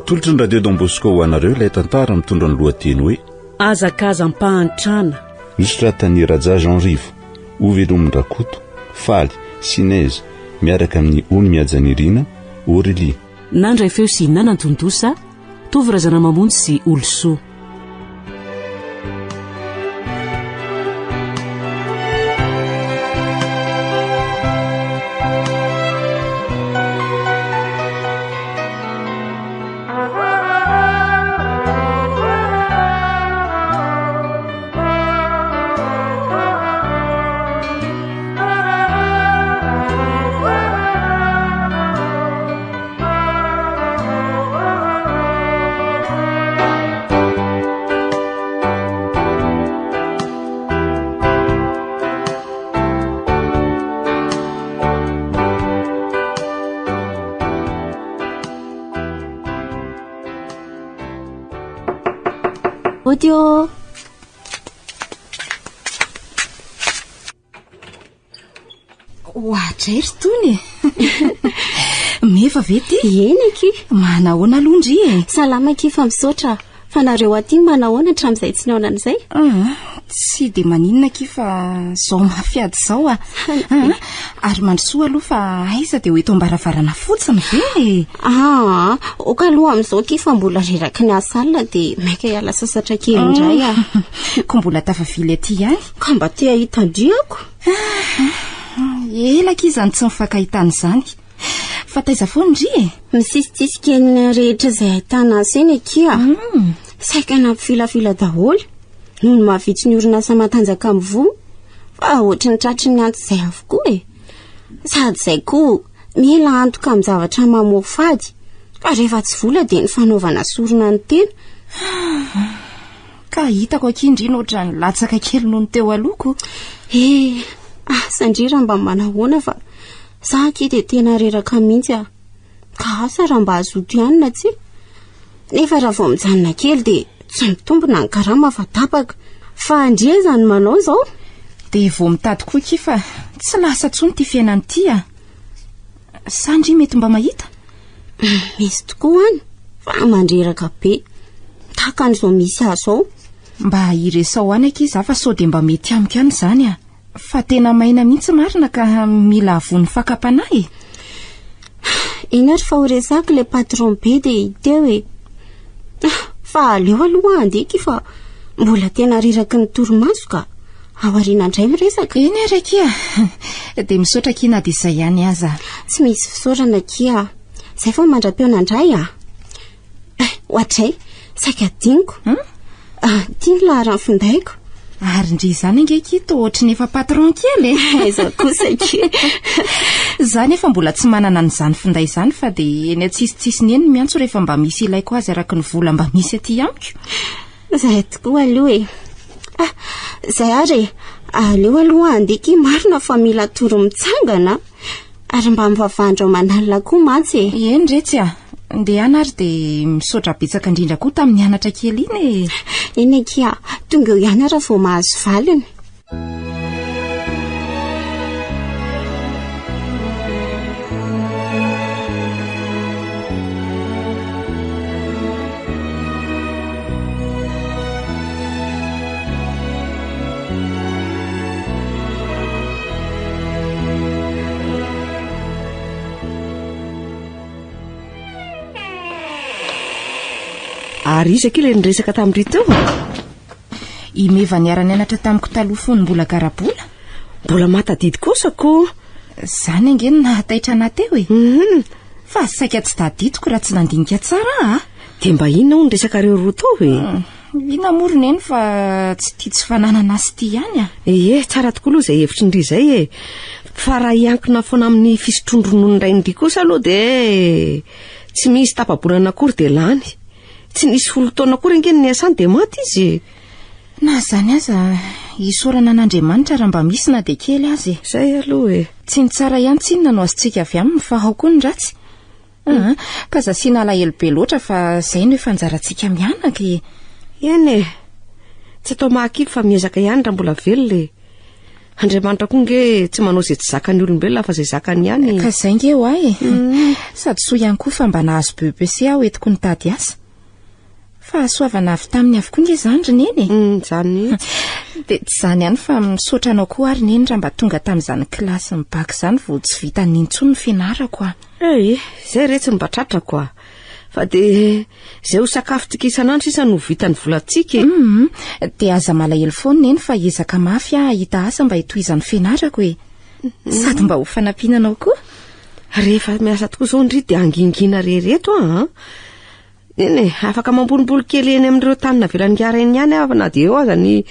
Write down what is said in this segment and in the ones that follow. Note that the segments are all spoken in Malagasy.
Natolotry ny radio Don Bosco ho anareo ilay tantara mitondra ny lohateny hoe azakaza ampahantrana. Misy Tany Raja Jean Rivo, Ovelomin'ny Rakoto, Faly, Sinez miaraka amin'ny Ony Miajanirina, Aurélie. Nandray feo sy nanantondosa, tovy razana mamonjy sy Olso. Audio. Ohatray ry tony. Mefa ve ty? Eny ky. Manahoana alondry e? Salama ky fa misaotra. Fa nareo aty manahoana hatramin'izay tsy niaonana izay? Tsy de maninona ky fa zao mafiady zao a. Ary mandrosoa aloha fa aiza de ho eto ambaravarana fotsiny ve? Oka aloha amin'izao ky fa mbola reraky ny asalina de maika hiala sasatra kely indray a. Ko mbola tafavily aty ihany? Ka mba te ahitandriako. Ela ky izany tsy mifankahitana izany. Fa taiza foana ndry e? Misisitsisika ny rehetra izay ahitana aseny aky a. Saika nampifilafila daholo noho ny mahavitsy ny orinasa matanjaka amin'ny voa. Fa ohatry ny tratry ny anto izay avokoa e. Sady izay koa mila antoka amin'ny zavatra mamofady. Fa rehefa tsy vola de ny fanaovana sorona ny tena. Ka hitako aky indrina ohatry ny latsaka kely noho ny teo aloko. Sandrira mba manahoana fa za aky de tena reraka mihitsy a. Ka asa raha mba azoto ihany na tsy. Nefa raha vao mijanona kely de tsy mitombona ny karama fa tapaka. Fa andria zany manao zao. De vao mitady koa ky fa tsy lasa tsony ty fiainany ty a. Sandry mety mba mahita? Misy tokoa any. Fa mandreraka be. Taka an'izao misy azo. Mba iresao any aky za fa sao de mba mety amiko ihany zany a. Fa tena maina mihitsy marina ka mila avony fakapanahy. Eny ary fa horesaka le patron be de hiteo e. Fa aleo aloha andeky fa mbola tena reraky ny torimaso ka aoriana indray miresaka. Eny ary aky a. De misaotra aky na de izay ihany aza. Tsy misy fisaorana aky a. Zay fa mandra-peona indray a. Ohatray, saika diniko. Tiany lahara ny findaiko. Ary ndry izany angeky to ohatry nefa patron kely e. Aiza kosa aky. Za nefa mbola tsy manana n'izany finday izany fa de eny atsisitsisiny eny miantso rehefa mba misy ilaiko azy araky ny vola mba misy aty amiko. Zay tokoa aloha e. Zay ary aleo aloha andeky marina fa mila toro mitsangana. Ary mba mivavandra manalina koa mantsy e. Eny retsy a. Ndeana ary de misaotra betsaka indrindra koa tamin'ny anatra kely iny e. Eny aky a. Tonga eo ihany raha vao mahazo valiny. Ary izy akile niresaka tamin'rito. I meva niara nianatra tamiko taloha foana mbola garabola. Mbola matadidy kosa ko. Zany angeny nahataitra ana teo e. Fa saika tsy tadidiko raha tsy nandinika tsara a. De mba inona ho niresaka reo roa tao e? Ina morona eny fa tsy tia tsy fananana azy ty ihany a. Tsara tokoa aloha izay hevitry ndry izay e. Fa raha iankina foana amin'ny fisotrondro noho ny ray ndry kosa aloha de tsy misy tapabolana akory de lany. Tsy nisy folotaona akory angeny ny asany de maty izy. Na zany aza isorana an'Andriamanitra raha mba misy na de kely azy. Zay aloha e. Tsy ny tsara ihany tsinona no azontsika avy aminy fa ao koa ny ratsy. Ka za sy nalahelo be loatra fa zay no efa anjarantsika mianaka e. Eny e. Tsy atao mahakivy fa miezaka ihany raha mbola velona e. Andriamanitra koa nge tsy manao izay tsy zakany olombelona fa izay zakany ihany. Ka izay nge ho ahy sady soa ihany koa fa mba nahazo BBC aho entiko ny tady asa. Fa soavana avy tamin'ny avokoa nge izany ry neny. Zany dia tsy izany ihany fa misaotra anao koa ary neny raha mba tonga tamin'izany kilasy mibaka izany vao tsy vita nintsony ny fianarako a. Izay re tsy mba tratrako a. Fa dia izay ho sakafo tsika isan'andro sisa no vitany volantsika. Dia aza malahelo foana neny fa ezaka mafy hita asa mba hitohizan'ny fianarako e. Sady mba ho fanampinanao koa. Rehefa miasa tokoa izao ndry dia angingina rehereto eny afaka mambolibolo kely eny amin'ireo tany navelany arainy ihany aho na dia eo aza ny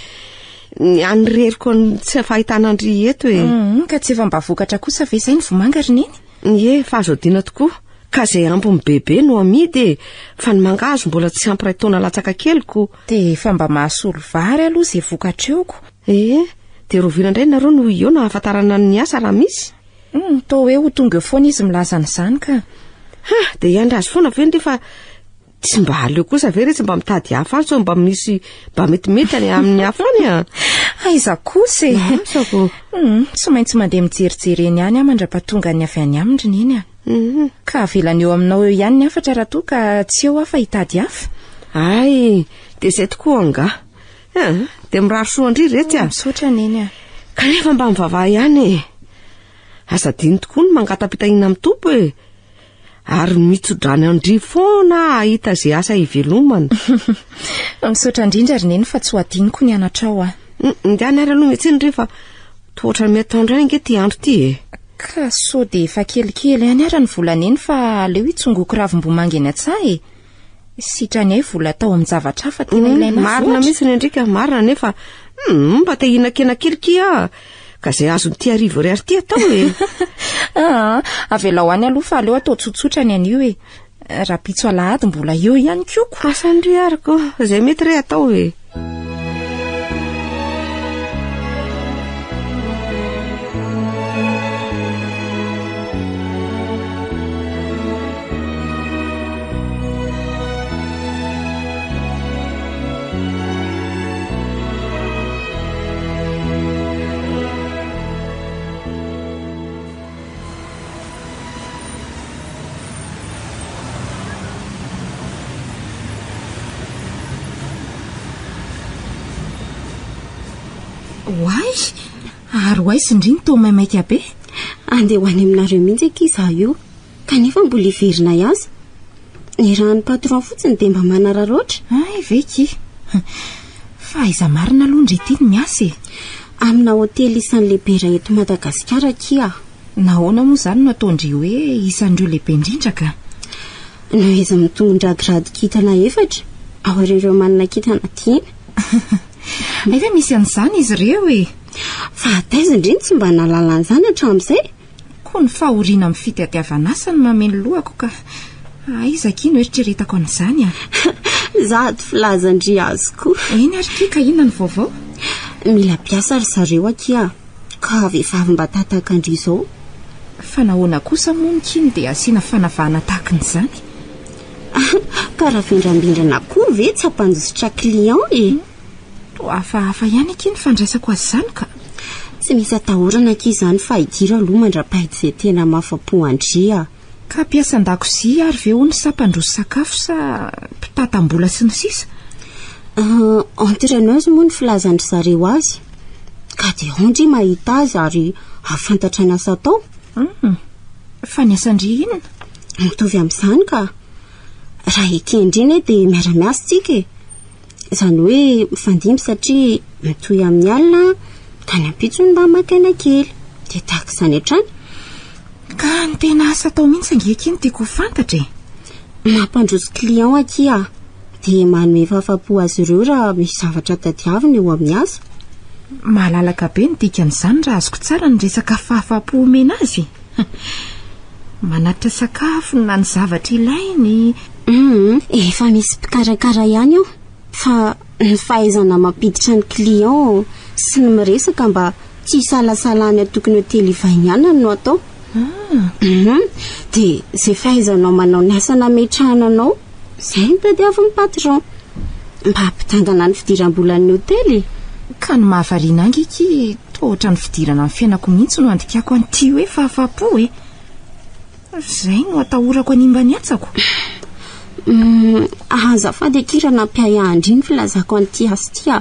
anyreriko tsy fahitana andry eto e. Ka tsy efa mba vokatra kosa ve izay ny vomanga ry neny? Fa azo adina tokoa. Ka izay ampy ny bebe no amidy fa ny mangahazo mbola tsy ampiray taona latsaka keliko. Dia efa mba mahasolo vary aloha izay vokatra eoko. Dia roviana indray nareo no eo na ahafantarana ny asa raha misy. Toa hoe ho tonga eo foana izy milaza n'izany ka. Dia iandry azy foana ve fa tsy mba aleo kosa ve re tsy mba mitady hafa any so mba misy mba metimety any amin'ny hafa any a. Aiza kosa e. Tsy maintsy mandeha mijerijery eny ihany mandra-pahatonga ny avy any aminy neny a. Ka avelany eo aminao eo ihany ny afatra raha toa ka tsy eo afa hitady hafa. Dia izay tokoa anga. Dia mirary soa andry rety a. Misaotra neny a. Kanefa mba mivavaha ihany asa diny tokoa no mangatapitahina amin'ny tompo e. Ary mitsodrany andry foana ahita izay asa hivelomana. Misaotra indrindra ry neny fa tsy ho adiniko ny anatrao a. Indiany ary aloha mihitsy indry fa toatra ny metaondray ange ty andro ty e. Ka so dia efa kelikely ihany ary ny vola neny fa aleo hitsongoko ravim-bomanga eny an-tsaha e. Sitrany ahy vola tao amin'ny zavatra hafa tena ilaina marina mihitsy ny andrika marina nefa mba te hihinan-kena keliky ka izay azo ny ty arivo ry ary ty atao e. Avela ho any aloha fa aleo atao tsotsotra ny an'io e. Raha pitso alahady mbola eo ihany koako. Asandry ariko izay mety re atao e. Hoay, ary hoay sindriny tao maimaika be. Andeha ho any aminareo mihitsy ankiza io. Kanefa mbola hiverina iazy. Ny rahan'ny patron fotsiny dia mba manararoatra. Veky. Fa aiza marina aloha ndry ity ny miasa e. Amina hotely isan'ny lehibe raha eto Madagasikara kia. Nahoana moa izany no ataondry hoe isan'ireo lehibe indrindra ka? Noheza mitondra grady kintana 4 ao ireo manana kintana 10. Efa misy an'izany izy ireo e. Fa taiza indriny tsy mba nalala an'izany hatramin'izay. Koa ny fahoriana amin'ny fitadiavana asa no mameno lohako ka aiza kino eritreretako an'izany a. Zady filazandry azy koa. Eny ary tia ka inona ny vaovao? Mila piasa ry zareo akia ka vehivavy mba tataka andry izao. Fa nahoana kosa moa ny kino dia asiana fanavahana tahakan'izany. Ka raha vindrambindrana koa ve tsy hampanjosotra client e. Hafa ihany kino fandraisako azy izany ka. Tsy misy atahorana akizany fa hidira aloha mandra-pahaty izay tena mahafa-po andria. Ka piasa an-dakozia ary ve ho ny sampandroso sakafo sa mpitatam-bola sy ny sisa? Entraîneuse moa ny filazandry zareo azy. Ka dia ondry mahita azy ary afantatra ny asa atao. Fa ny asandry inona? Mitovy amin'izany ka. Raha ekendriny dia miara-miasa tsika e. Izany hoe mifandimby satria mitohy amin'ny alina ka ny ampitsony mba makaina kely. Dia tahaka izany hatrany. Ka ny tena asa atao mihitsy angekiny tiako ho fantatra e. Mampandroso client akia dia manome fahafa-po azy ireo raha misy zavatra tadiavina eo amin'ny asa. Mahalalaka be ny dikan'izany raha azoko tsara ny resaka fahafa-po omena azy. Manatitra sakafo na ny zavatra ilainy. Efa misy mpikarakara ihany ao. Fa ny fahaizana mampiditra ny client sy ny miresaka mba tsy salasalany tokony hotely vainiana no atao. Dia izay fahaizanao manao ny asa nametrahananao izay ny tadiavin'ny patron mba hampitandana ny fidiram-bolan'ny hotely. Ka ny mahavariana angiky fa ohatra ny fidirana amin'ny fiainako mihitsy no andikako an'ity hoe fahafapo e. Zay no atahorako animba ny atsako. Azafady akirana mpiahandry ny filazako an'ity asa ity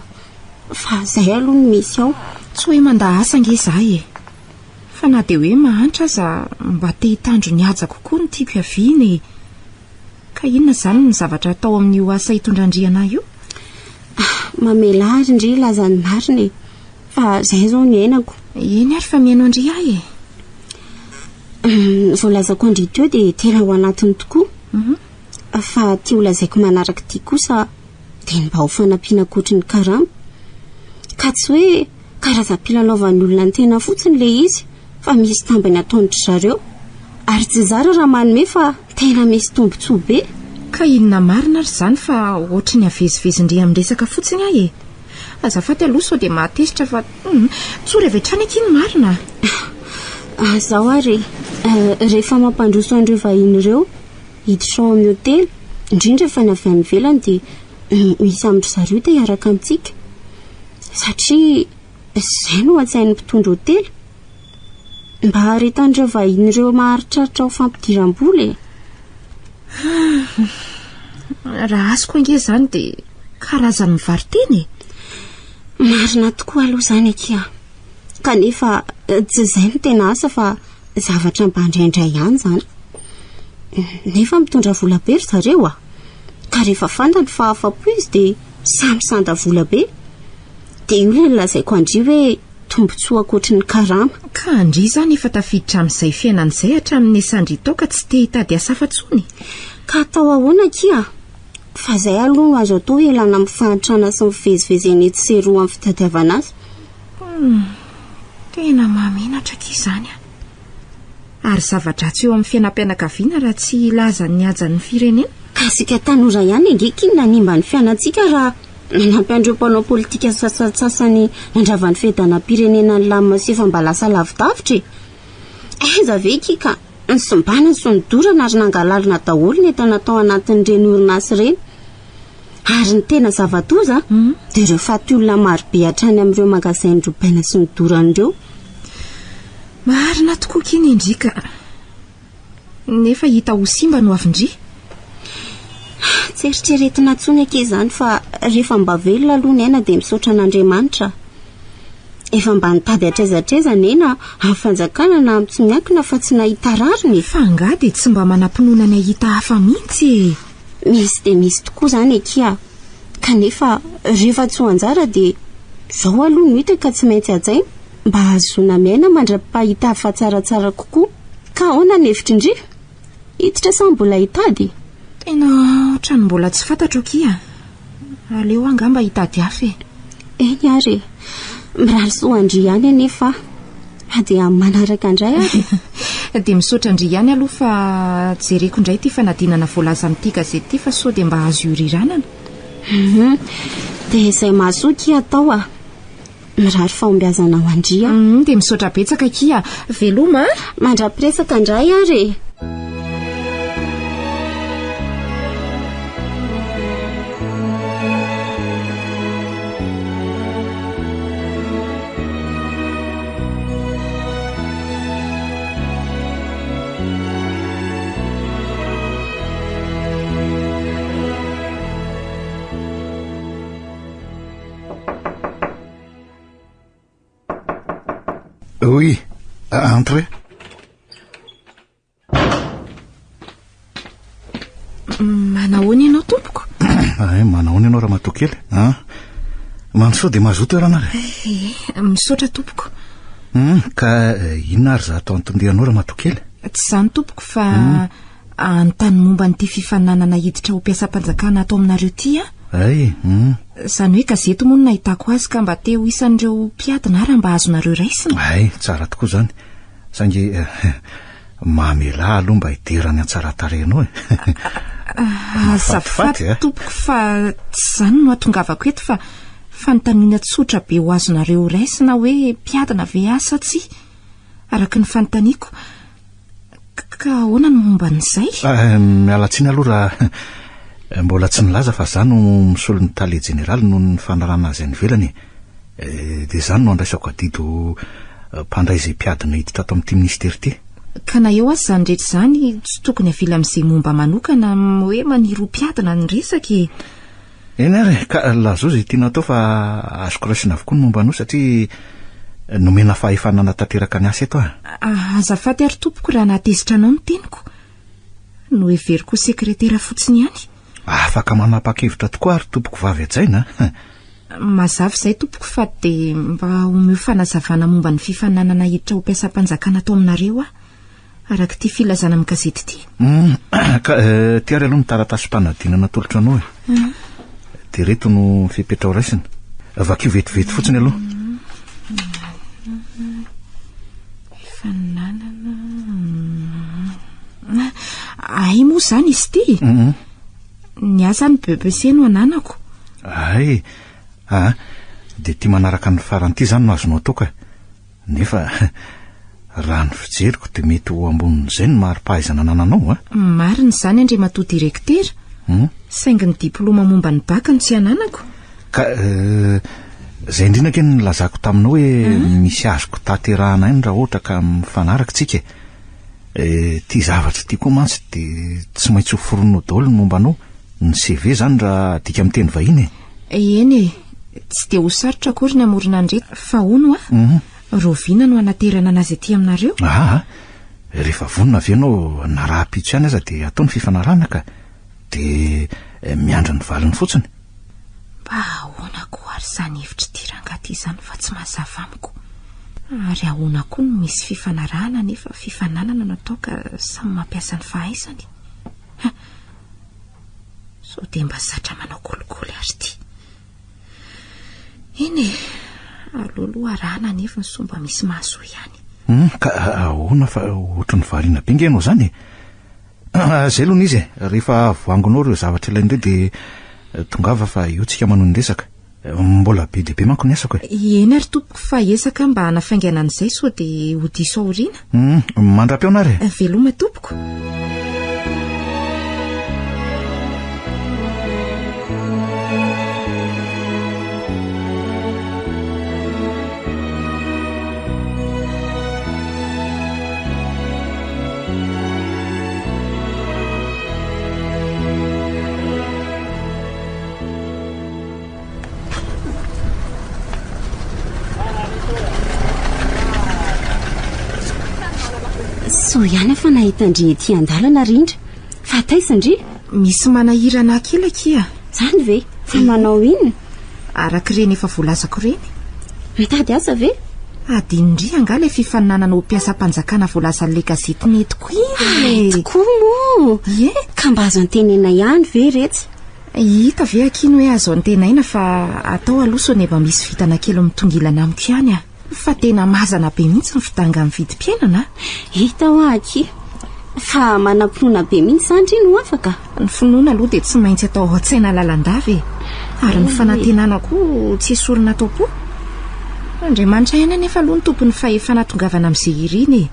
fa zay aloha no misy ao. Tsy hoe manda asa nge zahay e. Fa na dia hoe mahantra aza mba te hitandro ny haja kokoa ny tiako haviana e. Ka inona zany ny zavatra atao amin'io asa hitondrandriana io? Mamela ary ndry lazany marina e. Fa zay zao ny ainako. Eny ary fa mihaino andry ahy e. Voalazako andry teo dia tena ao anatiny tokoa. Fa tia ho lazaiko manaraka ity kosa dia mba ho fanampiana kotry ny karama. Ka tsy hoe karazam-pilalaovan'olona ny tena fotsiny le izy, fa misy tambany ataon'dry zareo. Ary tsy zara raha manome fa tena misy tombontsoa be. Ka inona marina ary zany fa ohatra ny avezivezindry amin'ny resaka fotsiny ahy e. Azafady aloha sao dia mahatezitra fa tsory avy hatrany aky ny marina. Zao ary rehefa mampandroso an'ireo vahiny ireo hiditra ao amin'ny hotely, indrindra fa ny avy any ivelany dia misy amin'dry zareo dia hiaraka amintsika. Satria izay no atsain'ny mpitondra hotely mba haretan'ireo vahiny ireo maharitraritra ho fampidiram-bola e. Raha azoko ange zany dia karazany mivariteny e. Marina tokoa aloha zany akia. Kanefa tsy izay no tena asa fa zavatra mba indraindray ihany zany. Nefa mitondra vola be ry zareo ka rehefa fantany fa afa-po izy dia samy sanda vola be. Dia io ilay lazaiko andry hoe tombontsoa ankoatry ny karama. Ka andry zany efa tafiditra amin'izay fiainan'izay hatramin'ny sandry toka tsy te hitady asa afa-tsony. Ka atao ahoana akia? Fa zay aloha no azo atao elana amin'ny fahantrana sy mivezivezeny etsy sy eroa amin'ny fitadiavana azy. Tena mamenatra aky izany Ary zavatra-tsy eo amin'ny fiainam-pianakaviana raha tsy ilazan'ny hajan'ny firenena. Ka isika tanora ihany angeky nanimba ny fiainantsika raha nanampy an'ireo mpanao politika sasany nandravan'ny fiadanam-pirenena ny lamina sy efa mba lasa lavidavitra e. Aiza ve kika ny sombana sy ny dorana ary nangalalina daholo ny entana tao anatin'ireny orinasy ireny. Ary ny tena zavatoza dia ireo faty-olona marobe hatrany amin'ireo magasin robaina sy ny doran'ireo. Marina tokoa kiny indrika. Nefa hita ho simba no avindry. Tsy eritreretina tsony ake izany fa rehefa mba velona aloha ny aina dia misaotra an'Andriamanitra. Efa mba nitady atrezatra nena amin'ny fanjakana na amin'ny tsy miankina fa tsy nahita rariny. Fa angaha dia tsy mba manam-pinoana ny ahita hafa mihitsy e. Misy dia misy tokoa zany akia. Kanefa rehefa tsy ho anjara dia zao aloha no hita ka tsy maintsy hajaina mba ahazoana miaina mandra-pahita hafa tsaratsara kokoa. Ka ahoana ny hevitry indry? Hiditra sa mbola hitady? Tena ohatrany mbola tsy fantatro akia. Aleo angamba hitady hafa e. Eny ary mirarisoa andry ihany anefa dia manaraka andray ary. Dia misaotra andry ihany aloha fa jereko indray ty fanadinana voalaza amin'ity gazety ty fa sao dia mba azo iriranana. Dia izay mahasoa kia atao mirary fahombiazana ho andry. Dia misaotra betsaka kia. Veloma mandra-piresaka indray ary. Oui, entrez. Manahoana ianao tompoko? Manahoana ianao raha matokely? Mansoa dia mazoto raha nare. Misaotra tompoko. Ka inona ary za atao antondiranao raha matokely? Tsy izany tompoko fa anontany momba n'ity fifananana hiditra ho mpiasam-panjakana atao aminareo ty Izany hoe gazety moa no nahitako azy ka mba te ho isan'ireo mpiadina raha mba azonareo raisina. Tsara tokoa zany. Sangy mamela aloha mba hiderany an-tsara tarehinao Azafady tompoko fa tsy izany no atongavako eto fa fanontaniana tsotra be ho azonareo raisina hoe mpiadina ve asa tsy araka ny fanontaniako. Ka ahoana no momba n'izay? Mialatsiny aloha raha mbola tsy nilaza fa za no misolo ny tale jeneraly noho ny fanarana azy any ivelany. Dia izany no andraisako adido mpandray izay mpiadina hiditra ato amin'ity ministera ity. Ka na eo azy izany rehetra izany tsy tokony avila amin'izay momba manokana hoe maniry mpiadina ny resaka. Eny ary ka lazao izay tiana atao fa azoko raisina avokoa ny momba anao satria nomena fahefanana tanteraka ny asa eto azafady ary tompoko raha nahatezitra anao ny teniko no heveriko sekretera fotsiny ihany. Afaka manapa-kevitra tokoa ary tompoko vavy ajaina. Mazava izay tompoko fa dia mba omeo fanazavana momba ny fifananana hiditra ho mpiasam-panjakana atao aminareo araka ity filazana amin'ny gazety ity. Ka tiary aloha ny taratasy-panadinana tolotra anao dia reto no fipetra ho raisina. Vakio vetivety fotsiny aloha. Fifananana ay moa izany izy ity. Ny asa ny BBC no ananako. Ay dia tia manaraka ny faranty izany no azonao atao ka. Nefa raha ny fijeriko dia mety ho ambonin'izay ny mari-pahaizana anananao marina izany Andriamatoa direktera. Saingy ny diploma momba ny baka no tsy ananako. Ka izay indrindra ke ny lazako taminao hoe misy azoko tanterahana any raha ohatra ka mifanaraka tsika. Tia zavatra tia koa mantsy dia tsy maintsy ho foronao daholo ny momba anao. Ny CV izany raha dika amin'ny teny vahiny. Eny tsy dia ho sarotra akory ny amorona andrety fa hono Roviana no anaterana anazy aty aminareo. Rehefa vonona avy ianao na raha pitso ihany aza dia atao ny fifanarana ka dia miandra ny valiny fotsiny. Mba ahoana koa ary izany hevitra ity rangaty izany fa tsy mazava amiko. Ary ahoana koa no misy fifanarana nefa fifananana natao ka samy mampiasa ny fahaizany. So dia mba zatra manao kolikoly ary ity. Eny aloloha arahana nefa ny somba misy mahasoa ihany. Ka ahoana fa ohatry ny variana be nge ianao izany. Izay aloha n'izy rehefa voangonao ireo zavatra ilain'ireo dia tongava fa eo tsika manao ny resaka. Mbola be dia be manko ny asako. Eny ary tompoko fa esaka mba hanafaingana an'izay so dia ho diso aoriana. Mandra-peo anary. Veloma tompoko. So ihany fa nahita ndry ety an-dalana rindra fa taisindry misy manahirana kelakia. Zany ve fa manao inona? Araka ireny efa voalazako ireny. Mitady asa ve? Adinindry anga ilay fifananana ho mpiasam-panjakana voalaza n'ilay gazety netiko iny. Tokoa moa. Ka mba azo antenena ihany ve retsy? Hita ve akiny hoe azo antenaina fa atao aloha neba misy vitana kely mitongilana amiko ihany fa tena mazana be mihitsy ny fidanga amin'ny vidim-piainana. Hita ho aky fa manam-pinoana be mihitsy sandry no afaka. Ny finoana aloha dia tsy maintsy atao an-tsaina lalandava ary ny fanantenana koa tsy esorina atao po. Andriamanitra ihany nefa aloha ny tompony fahefanatongavana amin'izay iriny.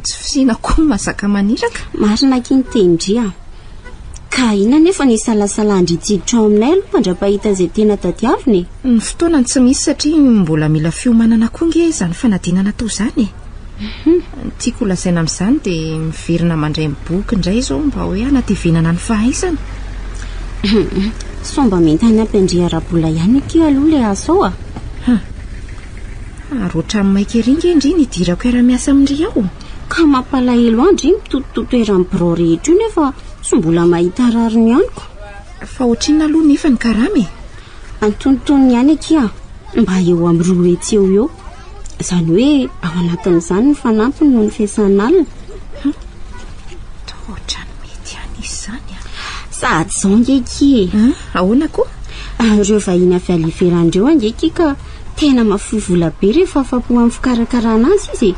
Tsy fisiana koa masaka maniraka. Marina kiny tendria. Ka ina nefa ny salasalandry tsiditra ao aminay aloha mandra-pahita izay tena tadiaviny. Ny fotoana tsy misy satria mbola mila fiomanana koa nge izany fanadinana atao izany. Tiako lazaina amin'izany dia miverina mandray boky indray izao mba hoe hanatevenana ny fahaizana. Somba mety any ampindry ara-bola ihany akio aloha ilay asao ary ohatran'ny maika ery nge indry nidirako era-miasa amindry ao. Ka mampalahelo andry mitotototo eran'ny birao rehetra io nefa sy mbola mahita rariny ihanyko. Fa ohatrina aloha nefa ny karama antonontonony ihany akia mba eo amin'ny roa etsy eo. Izany hoe ao anatin'izany ny fanampiny noho ny fiasan'alina. Ohatrany mety ihany izany sady izao ngeky. Ahoana koa? Ireo vahiny avy alivelandreo angeky ka tena mahafoy vola be rehefa afa-po amin'ny fikarakarana azy izy.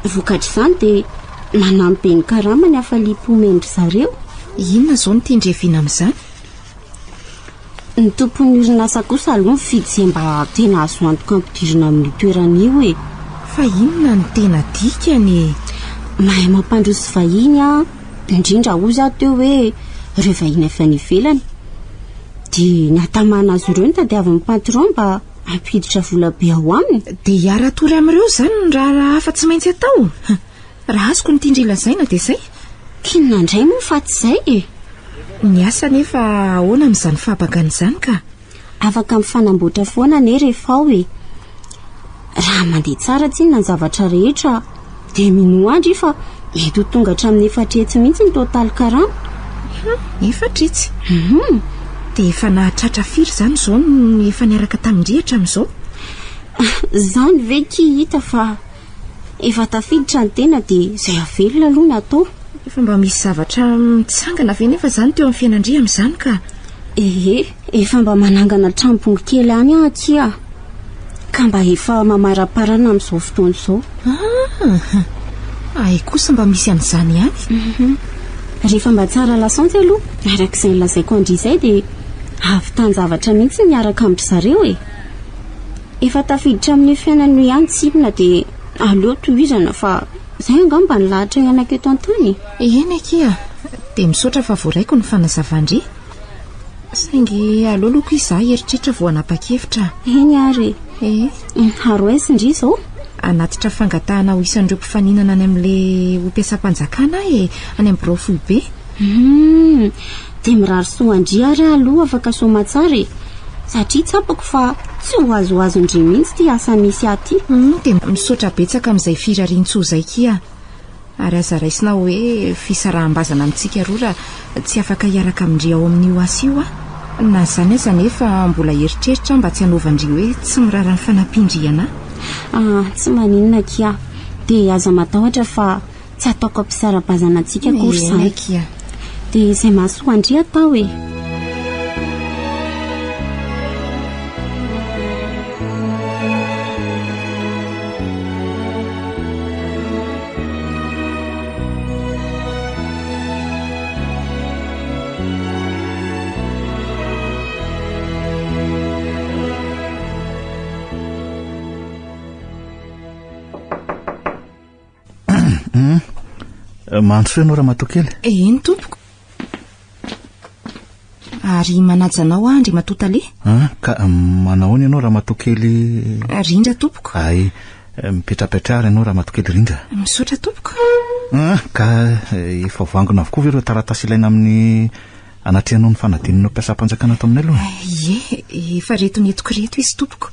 Vokatr'izany dia manampy be ny karama ny afalipo mendry zareo. Inona izao no tendrevina amin'izany? Ny tompon'ny orinasa kosa aloha mifidy izay mba tena azo antoka ampidirina amin'ny toeran'io e. Fa inona no tena dikany? Mahay mampandroso vahiny indrindra ozy aho teo hoe ireo vahiny avy any ivelany dia ny atamana azy ireo ny tadiavin'ny patron mba ampiditra vola be ao aminy. dia hiara-tory amin'ireo zany ny raha hafa tsy maintsy atao. Raha azoko ny tindry ilazaina dia izay. Kinona indray moa fa tsy izay e. Ny asa nefa ahoana amin'izany fahabagana izany ka? Afaka mifanamboatra foana ane rehefa ao e. Raha mandeha tsara tsinona ny zavatra rehetra dia mino andry fa mety ho tonga hatramin'ny 4 hetsy mihitsy ny totaly karama. 4 hetsy? Dia efa nahatratra firy izany izao ny efa niaraka tamindrihatra amin'izao? Izany ve ki hita fa efa tafiditra ny tena dia izay avelona aloha no atao. Efa mba misy zavatra mitsangana ve nefa izany teo amin'ny fiainandria amin'izany ka? Efa mba manangana trampony kely any aty ka mba efa mamaraparana amin'izao fotoana izao. Ay kosa mba misy an'izany ihany. Rehefa mba tsara lasansy aloha arak'izay lazaiko andrizay dia avy tany zavatra mihitsy miaraka amin'ny zareo e. Efa tafiditra amin'ny fiainany ihany tsipona dia aleo tohizana fa izay angamba ny lahatra ianako eto an-tany. Eny akia, dia misaotra fa voaraiko ny fanazavandry. Saingy aleo loko izaho eritreritra vao hanapa-kevitra. Eny ary. Haro aizy indry izao. Anatitra fangatahana ho isan'ireo mpifaninana any amin'ilay mpiasam-panjakana any amin'ny Brofoibe. Dia mirary soandry ary aloha afaka soma tsara e. Satria tsapako fa tsy ho azoazo indray mihitsy ty asa misy aty. Dia misaotra betsaka amin'izay firarian-tsoa izay kia. Ary aza raisina hoe fisaraham-bazana amintsika roa raha tsy afaka hiaraka amindry ao amin'io asa io na izany aza nefa mbola eritreritra mba tsy hanaovandry hoe tsy mirara ny fanampindriana. Tsy maninona kia. Dia aza matahotra fa tsy ataoko ampisara-bazana antsika kory izany. Dia izay mahasoandry atao e. Mahandro ianao raha matokely? Eny tompoko. Ary manajanao andry matotale? Ka manahoana ianao raha matokely? Rindra tompoko. Ay, mipetrapetrahary ianao raha matokely rindra. Misaotra tompoko. Ka efa vangona avokoa ve ireo taratasy ilaina amin'ny anatrehanao ny fanadinanao mpiasam-panjakana ato aminay aloha? Efa reto netiko reto izy tompoko.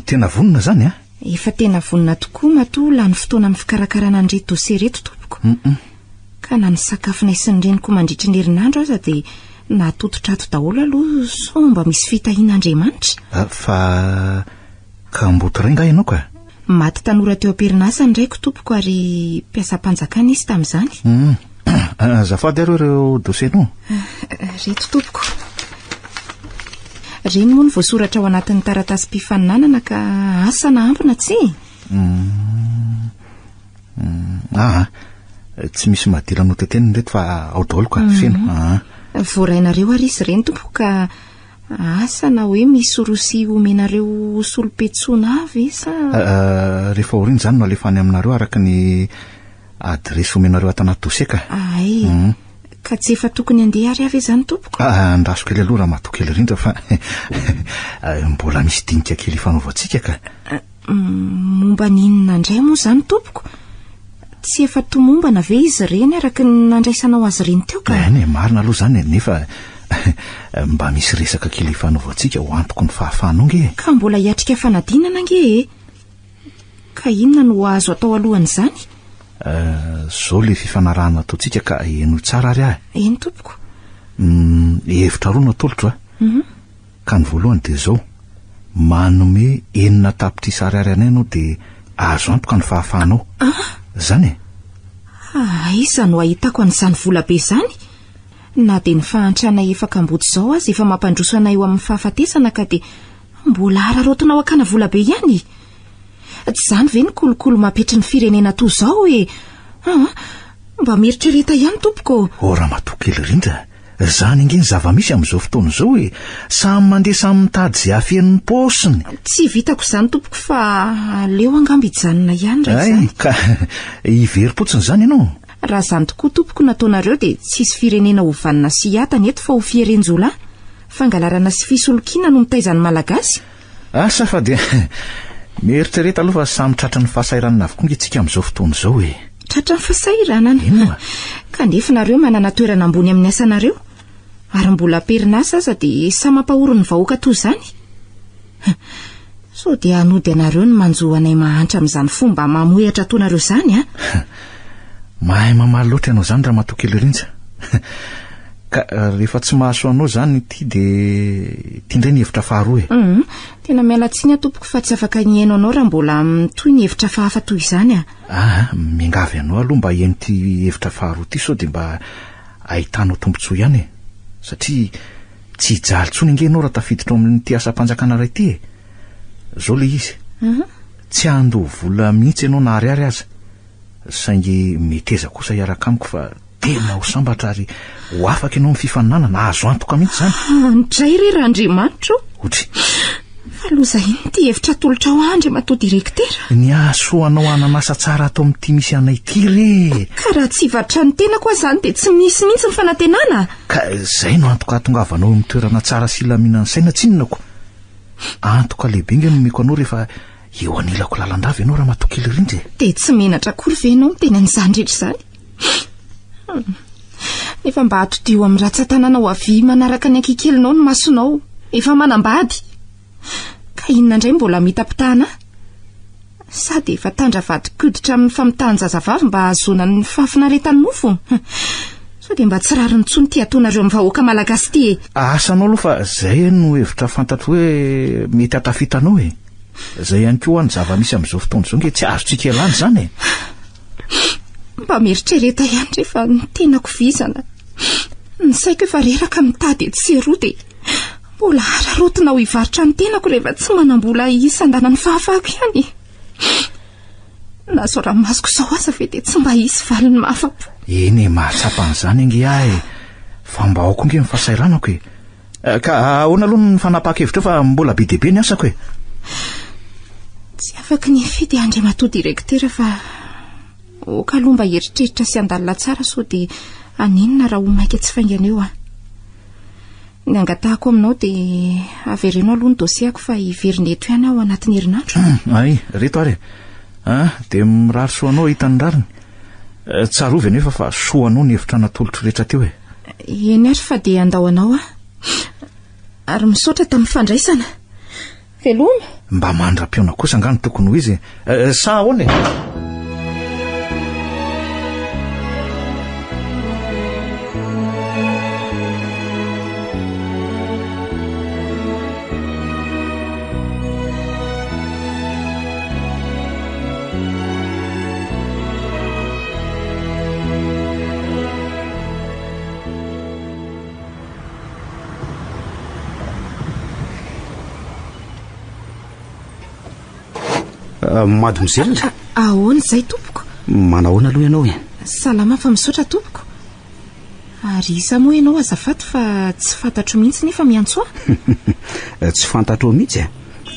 Tena vonona zany Efa tena vonina tokoa matoa lany fotoana amin'ny fikarakarana an'ireto dosie reto tompoko. Ka na ny sakafona isin'ny reniko mandritry ny herinandro aza dia natototra ato daholo aloha so mba misy fitahian'Andriamanitra. Fa ka mboto rainga ianao ka? Maty tanora teo am-perinasa ny raiko tompoko ary mpiasam-panjakana izy tamin'izany. Azafady ary ireo dosienao? Reto tompoko. Reny moa ny voasoratra ao anatin'ny taratasym-pifaninanana ka asa na ambina tsy? Tsy misy mahadirana hoteteny reto fa ao daholo ka feno. Voarainareo ary izy reny tompoko ka asa na hoe misy rosi omenareo solopetsona avy sa? Rehefa oriny izany no alefany aminareo araka ny adresy omenareo ato anaty dosie ka. Ka tsy efa tokony andeha ary avy izany tompoko? Andraso kely aloha raha matokely rindra fa mbola misy dinika kely fanaovantsika ka. Momba ninona indray moa izany tompoko? Tsy efa tomombana ve izy reny araka nandraisanao azy reny teo ka? Marina aloha izany nefa mba misy resaka kely fanaovantsika ho antoko ny fahafahanao nge. Ka mbola hiatrika fanadinana nge? Ka inona no azo atao alohan'izany? Zao le fifanarahana ataontsika ka eno tsara ary Eny tompoko? Hevitra roa no atolotra ka ny voalohany dia zao manome 9 tapitrisa ariary anay dia azo antoka ny fahafahanao. Zany iza no ahitako an'izany vola be izany? Na dia ny fahantrana efakambody izao azy efa mampandroso anay eo amin'ny fahafatesana ka dia mbola ararotonao akana vola be ihany. Tsy izany ve ny kolokolo mampetry ny firenena toy izao mba mieritrereta ihany tompoko. Raha matokely rindra, zany inge ny zava-misy amin'izao fotoana izao samy mandeha samy mitady izay afen'ny paosiny. Tsy vitako izany tompoko fa aleo angamba hijanona ihany raha izany. Ka hivery-potsiny izany ianao? Raha izany tokoa tompoko nataonareo dia tsisy firenena ho vanina sy hiatana eto fa ho fierenjolà. Fangalarana sy fisolokiana no mitaizan'ny malagasy. asa fa dia mieritrereta aloha fa samy tratra ny fahasairanana avokoa ntsika amin'izao fotoana izao e. Tratra ny fahasairanana? Ino? Ka nefa nareo manana toerana ambony amin'ny asanareo ary mbola perinasa aza dia sa mampahoro ny vahoaka toy izany. So dia hanody anareo ny manjo anay mahantra amin'izany fomba mamoehatra toanareo izany a. Mahay mamaly loatra ianao izany raha matokely rinja. Ka rehefa tsy mahaso anao izany ity dia tiandray ny hevitra faharoa e. Tena mialatsiny tompoko fa tsy afaka nihaino anao raha mbola toy ny hevitra fahafa toy izany a. Mingavy anao aloha mba hihaino ty hevitra faharoa ty so dia mba ahitanao tombontsoa ihany e. Satria tsy hijaly tsony inge ianao raha tafiditra amin'ity asa-panjakana iray ity e. Zao le izy. Tsy andoha vola mihitsy ianao na ariary aza. Saingy meteza kosa hiaraka amiko fa tena ho sambatra ary ho afaka ianao amin'ny fifaninana na azo antoka mihitsy izany. Ndray ry Randriamanitra. Otry. Fa loza iny ty hevitra tolotra ho andry matoa direktera. Ny asoanao ananasa tsara atao amin'ity misy anay ity re. Ka raha tsy hivatra ny tena koa izany dia tsy misy mihitsy ny fanantenana. Ka izay no antoka hatongavanao amin'ny toerana tsara sy laminan'ny saina tsinonako. Antoka lehibe nge nomeko anao rehefa eo anilako lalandava ianao raha matokely rindry. Dia tsy menatra akory ve ianao miteny an'izany rehetra izany? Nefa mba hatodio amin'ny ratsan-tanana ho avy manaraka ny ankikelinao ny masonao efa manambady. Ka inona indray mbola mitapitahana? Sady efa tandra vadi-koditra amin'ny famitahan-jazavavy mba hahazoana ny fahafinaretan'ny nofo. So dia mba tsy rariny tsony ty ataonareo amin'ny vahoaka malagasy ty e. Asanao aloha fa izay no hevitra fantatro hoe mety hatafitanao e. Izay ihany koa ny zava-misy amin'izao fotoana izao nge tsy azotsika ialany izany e. Mba mieritrereta ihany rehefa ny tenako vizana. Ny saiko efa reraka mitady etseroa dia mbola hararotina ho hivarotra ny tenako rehefa tsy manambola isan-dana ny fahafahako ihany. Na sao ranomasoko izao aza ve dia tsy mba hisy valiny mahafapo. Eny mahatsapa an'izany inge ahy fa mba aoko inge mifahasairanako e. Ka ahoana aloha ny fanapaka-hevitra fa mbola be deabe ny asako e. Tsy afaka ny fidy Andriamatoa direktera fa oka aloha mba eritreritra sy andalina tsara so dia aninona raha ho maika tsy faingana eo a. Ny angatahako aminao dia averenao aloha ny dosiako fa hiverina eto ihany ao anatin'ny herinandro. Ay, reto ary. Dia mirary soanao hitany rariny. Tsarovy anefa fa soanao ny hevitra natolotro rehetra teo e. Eny ary fa dia andao anao a. Ary misaotra tamin'ny fandraisana. Veloma. Mba mandra-piona kosa angano tokony ho izy. Sa ahoana e? Mady mizelona. Ahoana izay tompoko? Manahoana aloha ianao e? Salama fa misaotra tompoko. Ary isa moa ianao azafady fa tsy fantatro mihitsy nefa miantso aho. Tsy fantatro mihitsy e?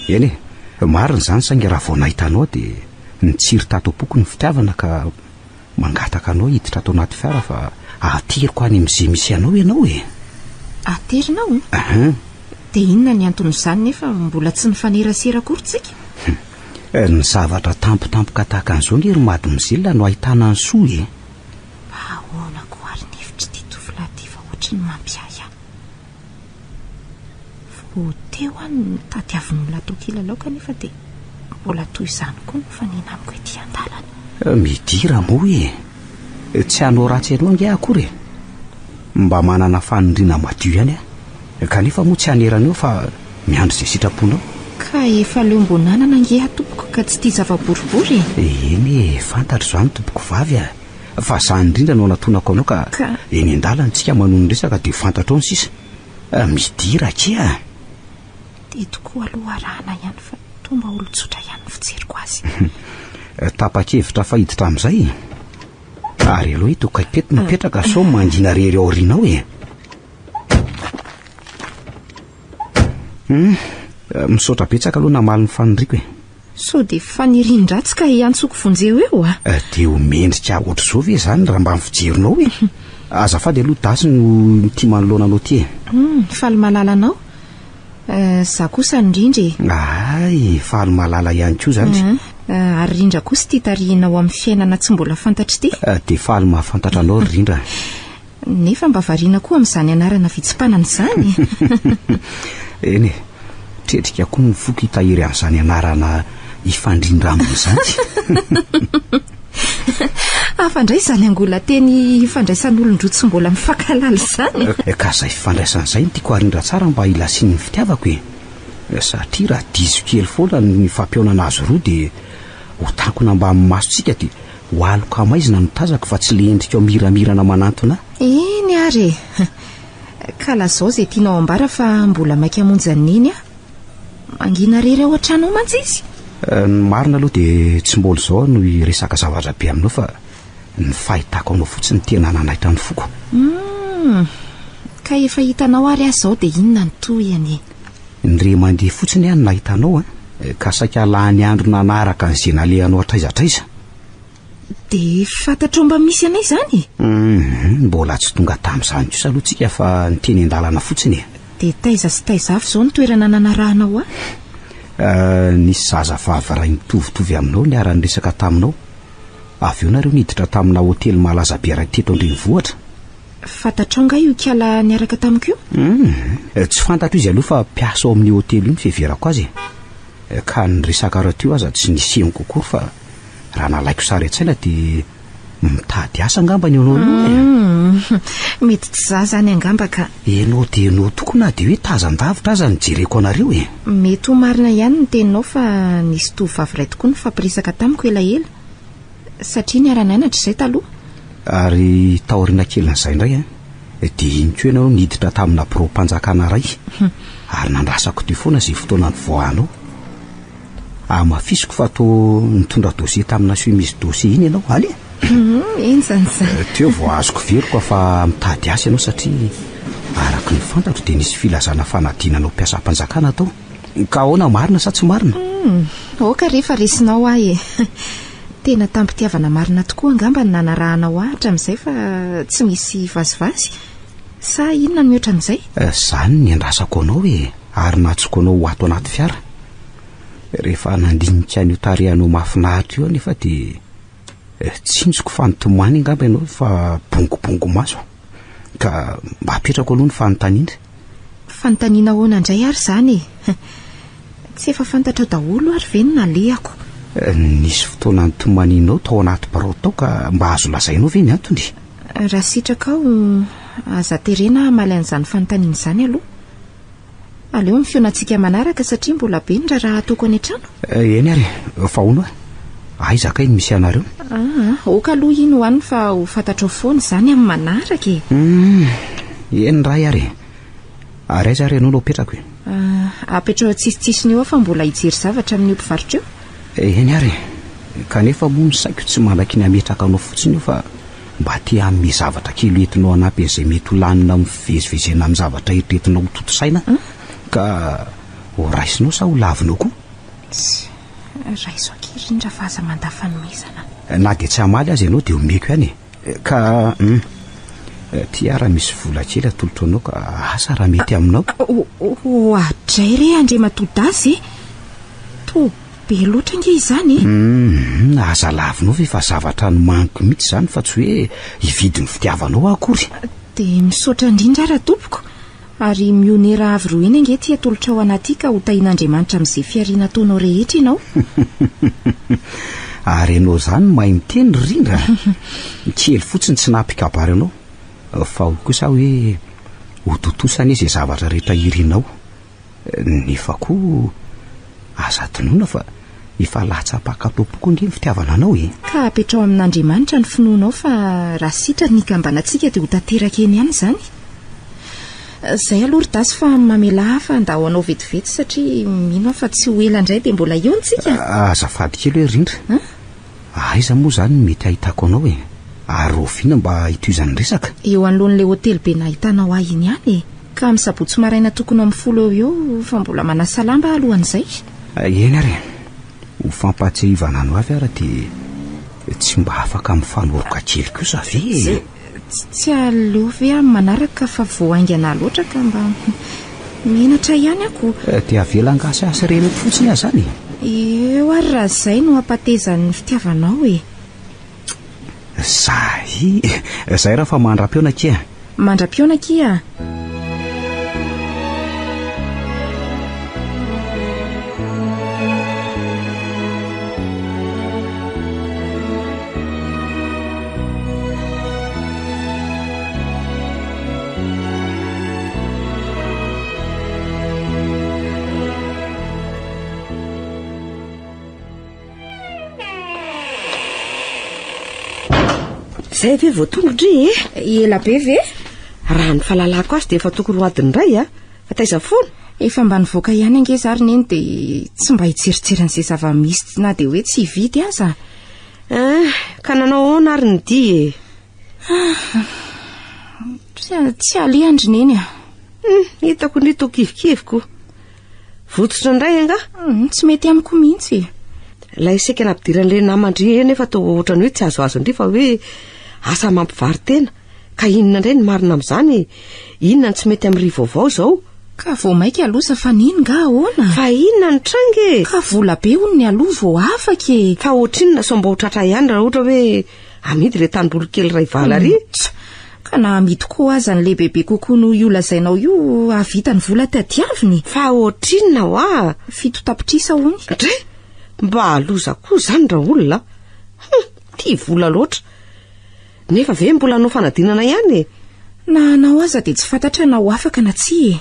Eny e, marina izany saingy raha vao nahitanao dia nitsiry tato am-poko ny fitiavana ka mangataka anao hiditra ato anaty fiara fa ateriko any amin'izay misy anao ianao e. Aterinao? Dia inona ny anton'izany nefa mbola tsy nifanerasera akory tsika? Ny zavatra tampotampoka tahaka an'izao ngery mady mizelona no ahitana ny soa e. Ahoana koa ary ny hevitra ty tovolahy fa ohatry ny mampiaya. Teo any ny tadiavin'olona atao kilalao kanefa dia mbola toy izany koa no fanena amiko ety an-dalana. Midira moa e. Tsy hanao ratsy ianao nge akory e. Mba manana fanondrina madio ihany a. Kanefa moa tsy hanerana eo fa miandro izay sitraponao. Ka efa leo mbonanana nge tompoko ka tsy tia zava-boribory. Eny e, fantatro izany tompoko vavy a. Fa izany indrindra no natonako anao ka eny an-dalana tsika manono resaka dia fantatro ny sisa. Midira kia. Dia tokoa aloha arahana ihany fa tomba olon-tsotra ihany fijeriko azy. Tapa-kevitra fa hiditra amin'izay. Ary aloha ito kaikety mipetraka sao mangina rery aorianao e. Misaotra betsaka aloha namaly ny fanondriko e. So dia fanirian-dratsy ka hiantsoko vonjeo eo a? Dia ho mendrika ohatr'izao ve izany raha mba mifijerinao e. Azafady aloha dasy no tia manoloana anao ty e. Faly malalanao. Za kosa indrindra ay faly malala ihany koa zany ary rindra kosa tia tarihina ao amin'ny fiainana tsy mbola fantatry ity dia faly mahafantatra anao ry rindra nefa mba variana koa amin'izany anarana vitsimpanana izany eny tretrika koa ny foko hitahiry amin'izany anarana ifandrindra amin'izany afandray izany angola teny ifandraisan'olondro tsy mbola mifankalala izany ka izay fifandraisan'izay no tiako harindra tsara mba ilasiany ny fitiavako satria raha diso kely foana ny fampiaonana azy roa dia ho tankona mba amin'ny masontsika dia ho aloka maizina no tazako fa tsy le endrika miramirana manantona eny ary ka lazao izay tianao ambara fa mbola maika hamonjan'iny mangina rery ao an-trano ao mantsy izy ny marina aloha dia tsy mbola izao no resaka zavatra be aminao fa ny fahitako anao fotsiny tena nanaitra ny foko ka efa hitanao ary azy zao dia inona ny toyany ny re mandeha fotsiny ihany nahitanao ka saika lany andro nanaraka ny zay nalehanao atraizatraiza dia fantatro mba misy anay izany mbola tsy tonga tamin'izany kosa aloha tsika fa ny teny an-dalana fotsiny dia taiza sy taiza avy izao ny toerana nanarahanao nisy zaza vavaray mitovitovy aminao ny ara-ny resaka taminao avy eo nareo niditra tamina hotely malaza be ray teto andrenivohitra fantatrao nga io kiala niaraka tamiko io tsy fantatro izy aloha fa mpiasa ao amin'ny hotely io fiheverako azy ka ny resaka raha teo aza tsy nisemo kokory fa raha nalaiko sary an-tsaina dia mitady asa angamba ny anao mety tsy za zany angamba ka enao dia enao toko na dia hoe tazan-davitra aza nijereko anareo mety ho marina ihany ny teninao fa nisy tovavy iray tokoa ny fampiresaka tamiko elaela satria niara-nianatra izay taloha ary taoriana kelin'izay indray dia iny ko ianao niditra tamina biro-mpanjakana ray ary nandrasako teo foana izay fotoana ny voanao mafisiko fa to nitondra dosie tamina suimise dosie iny ianao ale eny zany zany teo vao azoko veloka fa mitady asa ianao satria araka ny fantatro dia nisy filazana fanadinanao mpiasam-panjakana tao ka ahoana marina sa tsy marina oka rehefa resinao ahy tena tampitiavana marina tokoa angamba ny nanarahanao ahatra amin'izay fa tsy misy vazivazy sa inona no mihoatra amin'izay zany ny andrasako anao ary natsoko anao ho ato anaty fiara rehefa nandinika ny tarehanao mahafinahitra io nefa dia tsinjoko fanotomany angamba ianao fa bongobongo maso ka mba apetrako aloha ny fanontaniana ahoana indray ary izany tsy efa fantatra daholo ary ve no nalehako nisy fotoana nytomanianao tao anaty barao tao ka mba azo lazainao ve ny antony raha sitraka ao aza terena malain'izany fanontaniana izany aloha aleo ny fionantsika manaraka satria mbola be ny raha ataoko any an-trano eny ary fa hono aizaka iny misy anareo oka aloha iny hoany fa ho fantatrao foana izany amin'ny manaraka eny ray ary aiza ary ianao no apetrako apetrao tsisitsisiny eo aho fa mbola hijery zavatra amin'ny mpivarotra eo eny ary kanefa moa ny saiko tsy malaky ny ametraka anao fotsiny io fa mba te amin'ny zavatra kely entinao anampy izay mety ho lanina mivezivezena amin'ny zavatra eritretinao ho totosaina ka ho raisinao sa ho lavinao koa raiso akirindra fahaza mandafanoizana na dia tsy hamaly azy ianao dia homeko ihany ka ty raha misy vola kely atolotro anao ka asa raha mety aminao adray re andre matodazy to be loatra nge izany aza lavinao ve fa zavatra ny maniko mihitsy izany fa tsy hoe hividy ny fitiavanao akory dia misaotra indrindra raha tompoko ary mionera avy roa eny ange ty atolotra ao anaty ka ho tahin'Andriamanitra amin'izay fiariana ataonao rehetra ianao ary ianao izany mahay miteny rindra kely fotsiny tsy nampikabary anao fa ho kosa hoe ho totosana izay zavatra rehetra irinao nefa koa aza tonoana fa efa latsam-pakatopoko nge ny fitiavana anao ka apetrao amin'Andriamanitra ny finoanao fa raha sitra ny kambanantsika dia ho tanteraka eny ihany izany izay aloha ry dasy fa mamela hafa nda ho anao vetivety satria mino fa tsy ho ela indray dia mbola eo ntsika azafady kely hoe rindra aiza moa izany mety ahitako anao ary roviana mba hitoizany resaka eo anoloan'ilay hotely be nahitanao ahy iny ihany ka amin'ny sabotsy maraina tokony amin'ny folo eo fa mbola manasalamba alohan'izay eny ary ho fampatsehivana ano avy ara dia tsy mba afaka mifanoroka kely kosa ve tsy aleo ve amin'ny manaraka fa voaingana loatra ka mba Menatra ihany ako. Dia avelangasasa reny fotsiny aho zany. Eo ary raha izay no ampatezan'ny fitiavanao e. Zay raha fa mandra-piona kia. Mandra-piona kia. Zay ve vao tongotry Ela be ve? Raha ny fahalalako azy dia efa tokony ho adiny iray fa taiza foana. Efa mba nivoaka ihany ange zary neny dia tsy mba hitseritsiry an'izay zava-misy na dia hoe tsy hividy aza. Ka nanao ahoana ary ny dia Tsy alehandry neny a. Hitako ny tokivikiviko. Vototra indray anga? Tsy mety amiko mihitsy. Ilay saika nampidiran'le namandry nefa tao ohatra ny hoe tsy azoazo indray fa hoe asa mampivary tena. Ka inona indray ny marina amin'izany? Inona ny tsy mety amin'ny vaovao izao? Ka vao maika alosa fa niny nga ahoana? Fa inona ny trange? Ka vola be hono ny aloha vao afaka e. Fa ohatrinona sao mba ho tratra ihany raha ohatra hoe amidy ilay tanimboly kely iray valary. Ka na amidy koa aza ny lehibehibe kokoa no io lazainao io avita ny vola tadiaviny. Fa ohatrinona hoa? Fito tapitrisa hony. Dre, mba aloza koa zany raha olona. Tia vola loatra. Nefa ve mbola hanao fanadinana ihany e? Na anao aza dia tsy fantatra na ho afaka na tsy e.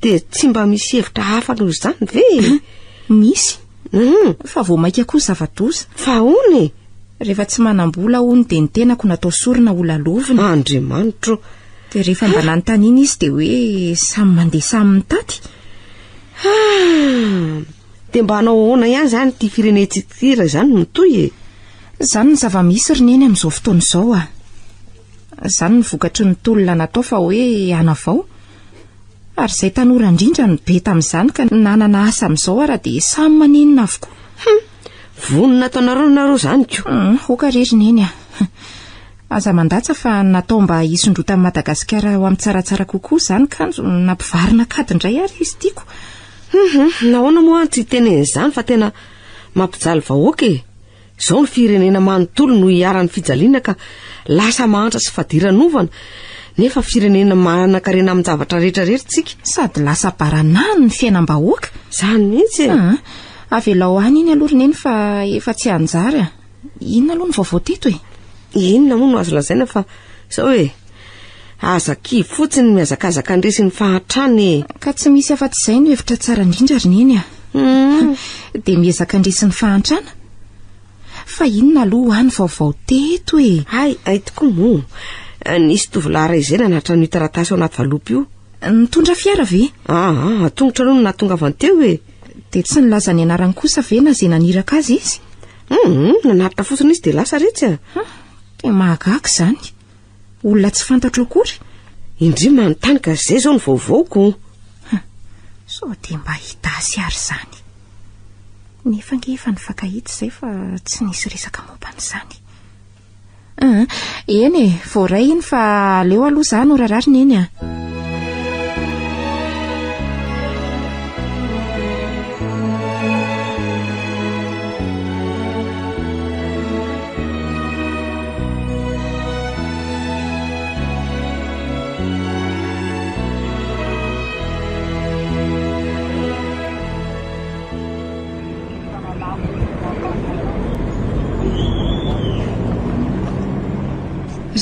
Dia tsy mba misy hevitra hafa noho izany ve? Misy. Fa vao maika koa zava-doza. Fa hony? Rehefa tsy manam-bola hony dia ny tenako natao sorina ola lovina. Andriamanitro. Dia rehefa mba nanontaniana izy dia hoe samy mandeha samy mitady. Dia mba hanao ahoana ihany zany ity firenentsika izany no toy e. Zany ny zava-misy rineny amin'izao fotoana izao a. Zany ny vokatry ny tolona natao fa hoe hanavao. Ary izay tanora indrindra no be tamin'izany ka nanana asa amin'izao ara dia samy manenina avokoa. Vonona ataonareo zany koa. Hoka rery neny a. Aza mandatsa fa natao mba hisondrotan'i Madagasikara ho amin'ny tsaratsara kokoa zany kanjo nampivarina kadindray ary izy tiako. Nahoana moa tsy tenen'izany fa tena mampijaly vahoaka e. Izao ny firenena manontolo no hiaran'ny fijaliana ka lasa mahantra sy fadiran'ovana. Nefa firenena manan-karena amin'ny zavatra rehetrarehetra tsika. Sady lasa baranany ny fiainam-bahoaka. Zany mihitsy e. Avelao any iny aloha neny fa efa tsy anjary a. Inona aloha ny vaovao teto e? Inona moa no azo lazaina fa sao e. Aza kivy fotsiny miazakazaka andresy ny fahatrany e. Ka tsy misy afa-tsy izay no hevitra tsara indrindra ry neny a. Dia miezaka andresy ny fahantrana. Fa inona aloha any vaovao teto e? Ay tokoa moa. Nisy tovolahy izay nanatra ny taratasy ao anaty valopy io. Nitondra fiara ve? Tongotra aloha no nahatonga avy teo e. Dia tsy nilaza ny anarany kosa ve na izay naniraka azy izy? Nanaritra fotsiny izy dia lasa retsy a. Dia mahagaga izany. Olona tsy fantatro akory. Indri manontany ka izay izao ny vaovaoko. So dia mba hita azy ary izany. Nefa nge efa nifakahita izay fa tsy nisy resaka momban'izany. Eny e, voaray iny fa aleo aloha izany ho rarary neny a.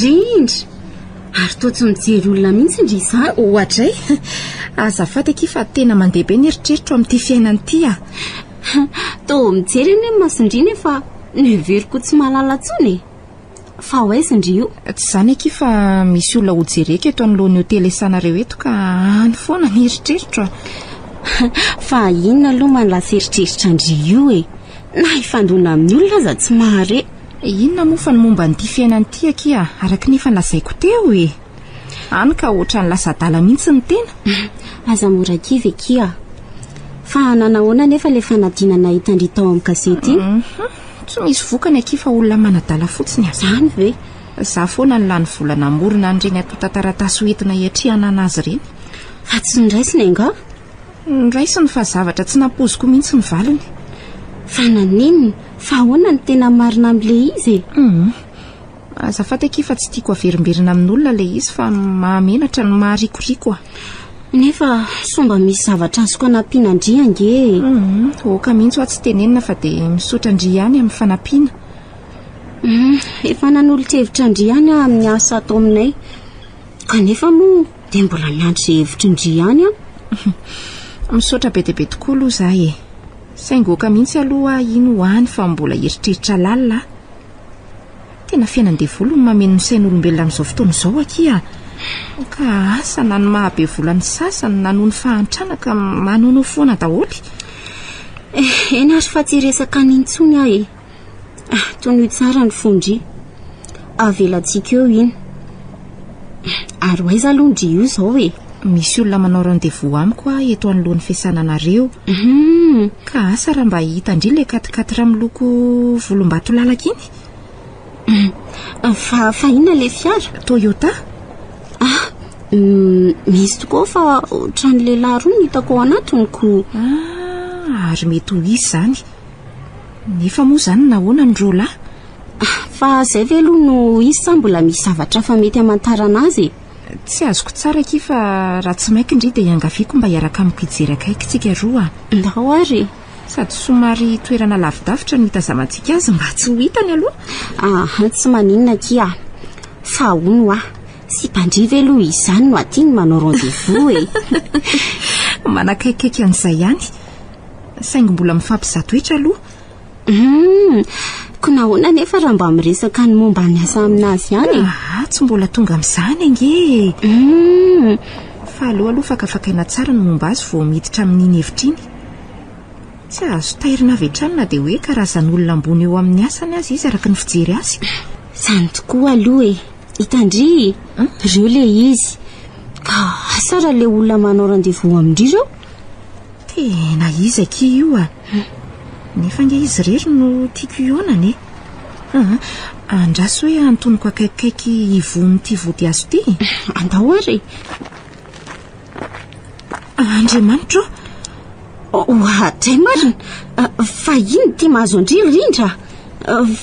Rindry, ary toa tsy mijery olona mihitsy indry izany. Ohatra e, azafady aky fa tena mandeha be ny eritreritro amin'ity fiainany ity a. Toa mijery eny masindriny fa neveriko tsy malala tsony. Fa ho aiza indry io? Tsy izany aky fa misy olona ho jereka eto anoloan'ny hotely isanareo eto ka any foana ny eritreritro. Fa inona aloha manlasa eritreritra indry io e? Na hifandona amin'ny olona aza tsy mahare. Inona moa fa ny momba n'ity fiainany ity aky a, araka ny efa nolazaiko teo e. Any ka ohatra ny lasa adala mihitsy ny tena. Aza mora kivy aky a. Fa nanahoana nefa ilay fanadinana hitandry tao amin'ny gazety iny? Tsy misy vokany aky fa olona manadala fotsiny a. Zany ve? Za foana ny lany vola namorona an'ireny atota taratasy hoentina hiatrihana anazy ireny. fa tsy niraisiny anga nraisiny fa zavatra tsy nampoziko mihitsy ny valiny. fa nanininy fa ahoana ny tena marina amin'le izy azafady aky fa tsy tiako averimberina amin'olona le izy fa mahamenatra no maharikoriko a. nefa somba misy zavatra azoko anampiana-ndria ange oka mihitsy ho tsy tenenina fa dia misaotra ndria ihany amin'ny fanampiana. efa nanolo-trevitra ndria ihany amin'ny asa atao aminay kanefa moa dia mbola miandry hevitra ndria ihany misaotra be dia be tokoa aloha zahay saingy oka mihitsy aloha ino hoany fa mbola eritreritra lalina. tena fiainan-devolo no mameno ny sain'olombelona amin'izao fotoana izao aky ka asa na ny mahabe volany sasany na noho ny fahantrana ka manonao foana daholy. eny ary fa tsy resaka nintsony ahy toy ny tsara ny fondry avelantsika eo iny ary hoaiza aloha ndry io izao misy olona manao rendez-vous amiko eto anoloan'ny fiasananareo ka asa raha mba hita ndry le katikaty miloko volombato lalaka iny. fa inona le fiara Toyota misy tokoa fa ohatran'ny lehilahy roa ny hitako ao anatiniko. Ary mety ho izy zany nefa moa zany nahoana ny roalahy fa zay ve aloha no izy sa mbola misy zavatra fa mety hamantarana azy tsy azoko tsara aky fa raha tsy mainky indri dia iangaviako mba hiaraka amiko hijery akaiky tsika roa ndao ary sady somary toerana lavidavitra no hitazamantsika azy mba tsy ho hitany aloha. Tsy maninona kia fa ono sy mpandriva aloha izany no atiany manao rendez-vous manakaikaiky an'izay ihany saingy mbola mifampizato-toetra aloha. ko nahoana nefa raha mba miresaka ny momba ny asa aminazy ihany tsy mbola tonga amin'izany ange fa aloha fakafakaina tsara no momba azy vao miditra amin'iny hevitra iny. tsy azo tairina avy hatrany na dia hoe karazan'olona ambony eo amin'ny asany azy izy araka ny fijery azy. Zany tokoa aloha hitandry reo le izy ka asa raha le olona manao rendez-vous amindry reo tena izy aky io nefa nge izy rery no tiako ionany andraso hoe antoniko akaikikaiky ivon'ity vody azo ty andao ary Andriamanitra hatray marina fa iny ty mahazo andrily rindra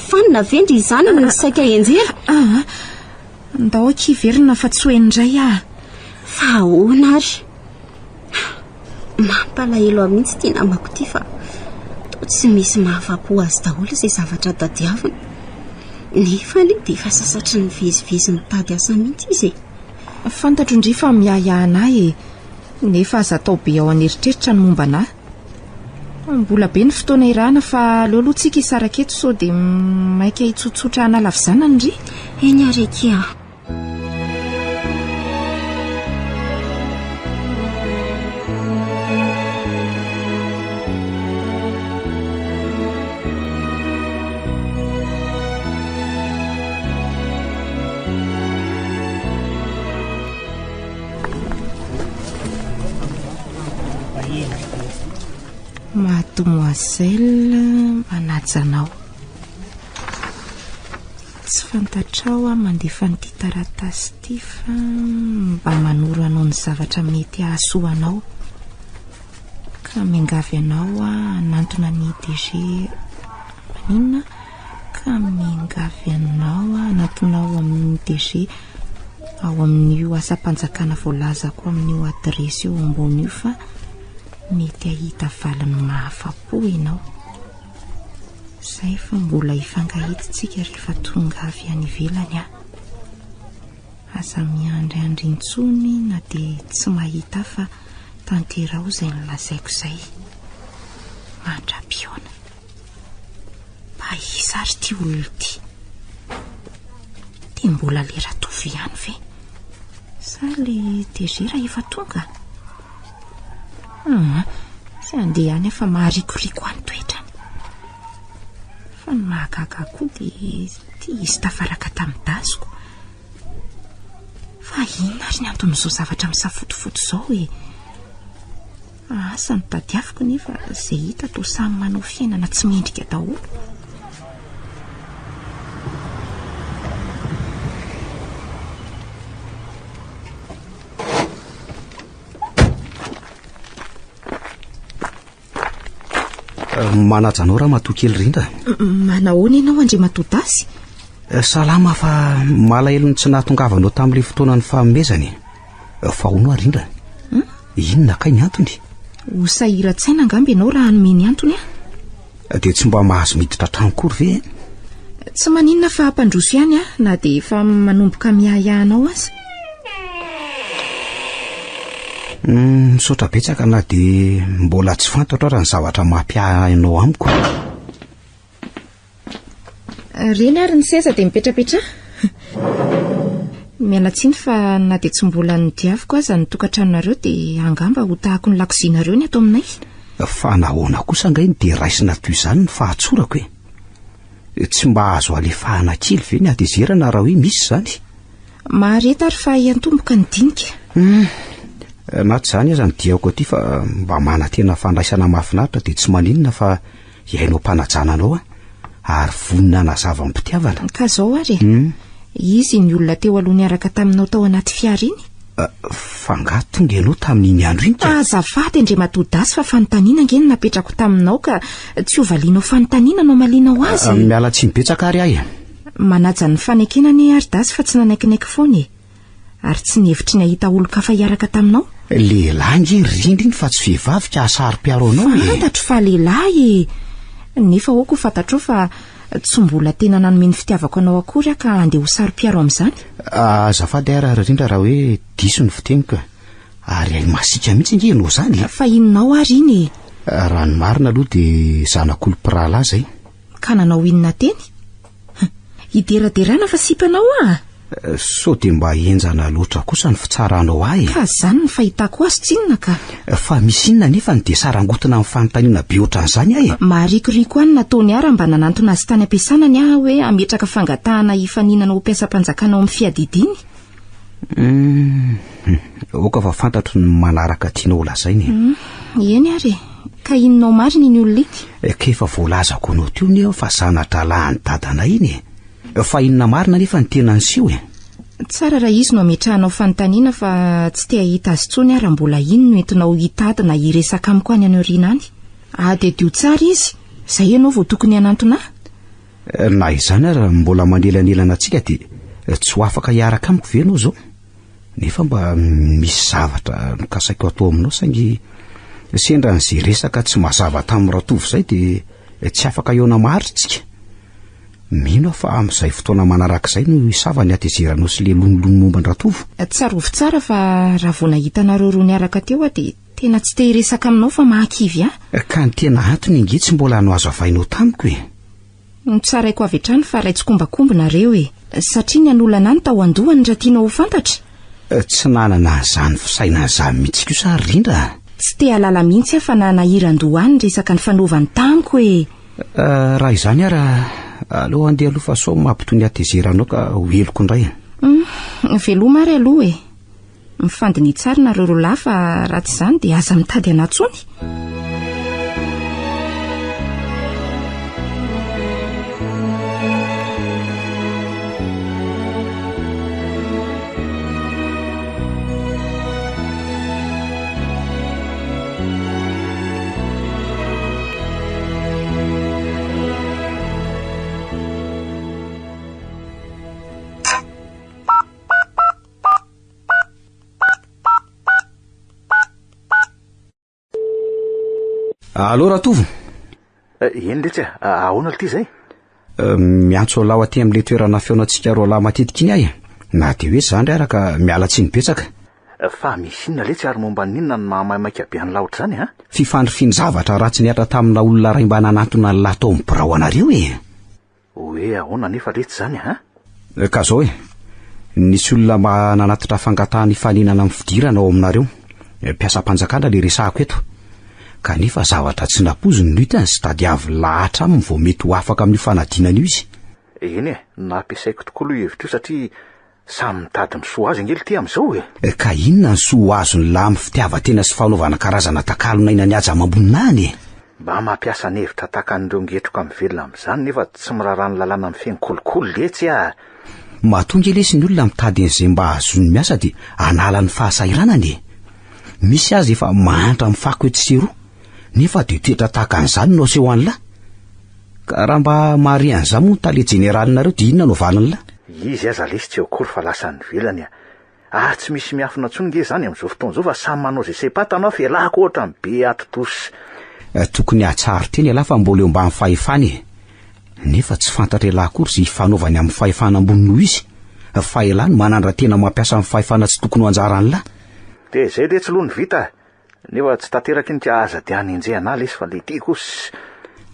fanina vendry izany ny saika enjera ndao aky verina fa tsy hoenindray fa ahoana ary mampalahelo amin'itsy ty namako ty fa tsy misy mahafapo azy daholo izay zavatra tadiavina nefa ny dia efa sasatry ny vezivezy mitady asa mihitsy izy fantatro indry fa miahiahanahy nefa aza atao be ao aneritreritra ny momba anahy. Mbola be ny fotoana irana fa aleo aloha tsika hisaraka eto sao dia maika hitsotsotra analavizana ndry eny ary aky Mademoiselle manajanao tsy fantatrao mandefa nyity taratasy ity fa mba manoro anao ny zavatra mety ahasoanao ka miangavy anao anantona ny DG maninona ka miangavy anao anatonao amin'ny DG ao amin'io asa-panjakana voalazako amin'io adresy eo ambony io fa mety ahita valiny mahafapo ianao zay fa mbola hifangahitintsika rehefa tonga avy any ivelany aza miandryandry intsony na dia tsy mahita fa tanterao izay nolazaiko izay mandra-piona mba iza ary ty olona ity dia mbola lera tovy ihany ve sa le DG raha efa tonga sy andeha any efa maharikoriko any toetrany fa ny mahagaga koa dia ty izy tafaraka tamin'ny dazoko fa ina ary ny anton'izao zavatra misafotofoto izao asa ny tadiaviko nefa izay hita toa samy manao fiainana tsy mendrika daholo. Manajanao raha matokely rindra. Manahoana ianao andre matotasy? Salama fa malahelo ny tsy nahatongavanao tamin'ilay fotoana ny fanomezany. Fa hono rindra. Inona kay ny antony? Ho sahiran-tsaina angamby ianao raha hanome ny antony dia tsy mba mahazo miditra trankory ve? Tsy maninona fa hampandroso ihany na dia efa manomboka miahiahinao aza. Misaotra betsaka na dia mbola tsy fantatra raha ny zavatra mampiahinao amiko. Reny ary ny seza dia mipetrapetra. Miala tsiny fa na dia tsy mbola nidiaviko aza ny tokantranonareo dia angamba ho tahako ny lakozinareo ny ato aminay. Fa nahoana kosa angainy dia raisina toy izany ny fahatsorako tsy mba azo alefahana kely ve ny atezerana raha hoe misy izany? Mahareta ary fa iantomboka ny dinika. Na tsy izany aza ny diako aty fa mba manantena fandraisana mahafinaritra dia tsy maninona fa iainao mpanajananao ary vonina nazava ny mpitiavana. Ka zao ary izy ny olona teo aloha niaraka taminao tao anaty fiara iny? Fa nga tonga ianao tamin'iny andro iny ka? Azafady andre matodasy fa fanontaniana ngeny napetrako taminao ka tsy ho valianao fanontaniana no malinao azy. Miala tsy mibetsaka ary ahy. Manaja ny fanekena ny Aridasy fa tsy nanaikinaiky foana ary tsy nihevitry ny ahita olon-kafa hiaraka taminao. Lehilahy nge rindra iny fa tsy vehivavy ka sary-piaro anao fantatro fa lehilahy nefa hoako fantatrao fa tsy mbola tena nanome ny fitiavako anao akory ka andeha ho sary-piaro amin'izany. Azafady ary rindra raha hoe diso ny fiteniko ary ay masika mihitsy nge ianao izany. Fa inonao ary iny? Raha ny marina aloha dia zanak'olo-pirahalahy zay. Ka nanao inona teny? Ideraderana fa sipanao so dia mba enjana loatra kosa ny fitsaranao ahy. Ka zany ny fahitako azy tsinona ka? Fa misy inona nefa ny dia sarangotana amin'ny fanontaniana be ohatran'izany ahy. Maharikoriko any nataony ara mba nanantona azy tany ampiasana ny hoe ametraka fangatahana hifaninana ho mpiasa-panjakana ao amin'ny fiadidiny. Oka fa fantatro ny manaraka tianao lazainy. Eny ary ka inonao mariny ny olona iny? Kefa voalazako anao teo ny fa zanatra lahy ny dadana iny. Fa inona marina nefa ny tena nsiho tsara raha izy no ametrahanao fanontaniana fa tsy te hahita azy tsony raha mbola iny no entinao hitady na hiresaka amiko any anoriana any. Adio tsara izy izay ianao vao tokony hanantona. Na izany raha mbola manelanelana antsika dia tsy ho afaka hiaraka amiko ve ianao zao? Nefa mba misy zavatra nokasaiko atao aminao saingy sendra n'izay resaka tsy mazava tamin'ny ratovo izay dia tsy afaka eona maritsika. Mino fa amin'izay fotoana manarak'izay no isava ny atezeranao sy le lonolono momba ny ratovo. Tsarovy tsara fa raha vao nahitanareo roa niaraka teo dia tena tsy te hiresaka aminao fa mahakivy Ka ny tena antony nge tsy mbola no azo avainao tamiko Tsaraiko avy hatrany fa raitsy kombakombonareo satria ny anolana any tao andohany raha tianao ho fantatra. Tsy nanana an'izany fisaina izany mihitsy kosa ary rindra. Tsy te halala mihitsy fa nanahiran-dohany resaka ny fanaovany tamiko raha izany ara aleo andeha aloha fa sao mampitony atezeranao ka ho eloko indray. Veloma ary aloha mifandiny tsara nareo roa lahy fa raha tsy izany dia aza mitady anatsony. Allo Ratovo. Eny letsy ahoana ty zay? Miantso lao aty amin'le toerana feonantsika roa lahy matetika iny ahy. Na dia hoe zany araka miala tsy nibetsaka. Fa misy inona letsy ary momba ninona ny mahamaimaiky be any laotra zany Fifandrifiny zavatra ratsy niatra tamina olona ray mba nanantona ny lahy tao amin'ny birao anareo Hoe ahoana nefa letsy zany Ka zao nisy olona mba nanatitra fangatahany faninana amin'ny fidirana ao aminareo. Mpiasa-panjakana le resahako eto. Kanefa zavatra tsy napoziny no hitany sy tadiavy lahatra aminy vao mety ho afaka amin'ny fanadinana io izy. Eny nampiasaiko tokoa aloha hevitra io satria samy mitady ny soa azy angely ty amin'izao Ka inona ny soa azo ny lahy amin'ny fitiavan-tena sy fanaovana karazana takalona ina ny aja ambonina mba mampiasa ny hevitra takan'ireo ngetroka mivelona amin'izany nefa tsy mirarany lalàna amin'ny fiainy kolokolo letsy mahatonga lesy ny olona mitady an'izay mba azony miasa dia anala ny fahasahiranany. Misy azy efa mahantra amin'ny fako etsy seroa nefa de toetra tahaka an'izany no aseho an'la. Ka raha mba mahary an'izany moa tale jeneralinareo dia inona no valin'la? Izy aza lesy tsy eo akory fa lasa nyvelany ary tsy misy miafina ntsony nge zany amin'izao fotoana izao fa samy manao izay sepatanao fialahako ohatra ny be atotosy. Tokony hatsaro teny alahy fa mbola eo mba amin'ny fahefany nefa tsy fantatra elahy akory izay fanaovany amin'ny fahefana ambony noho izy fa elany manandra tena mampiasa amin'ny fahefana tsy tokony ho anjaran'la. De zay de tsy loha ny vita nefa tsy tanteraky ny tia aza dia hanenjehana lesy fa le tiako sy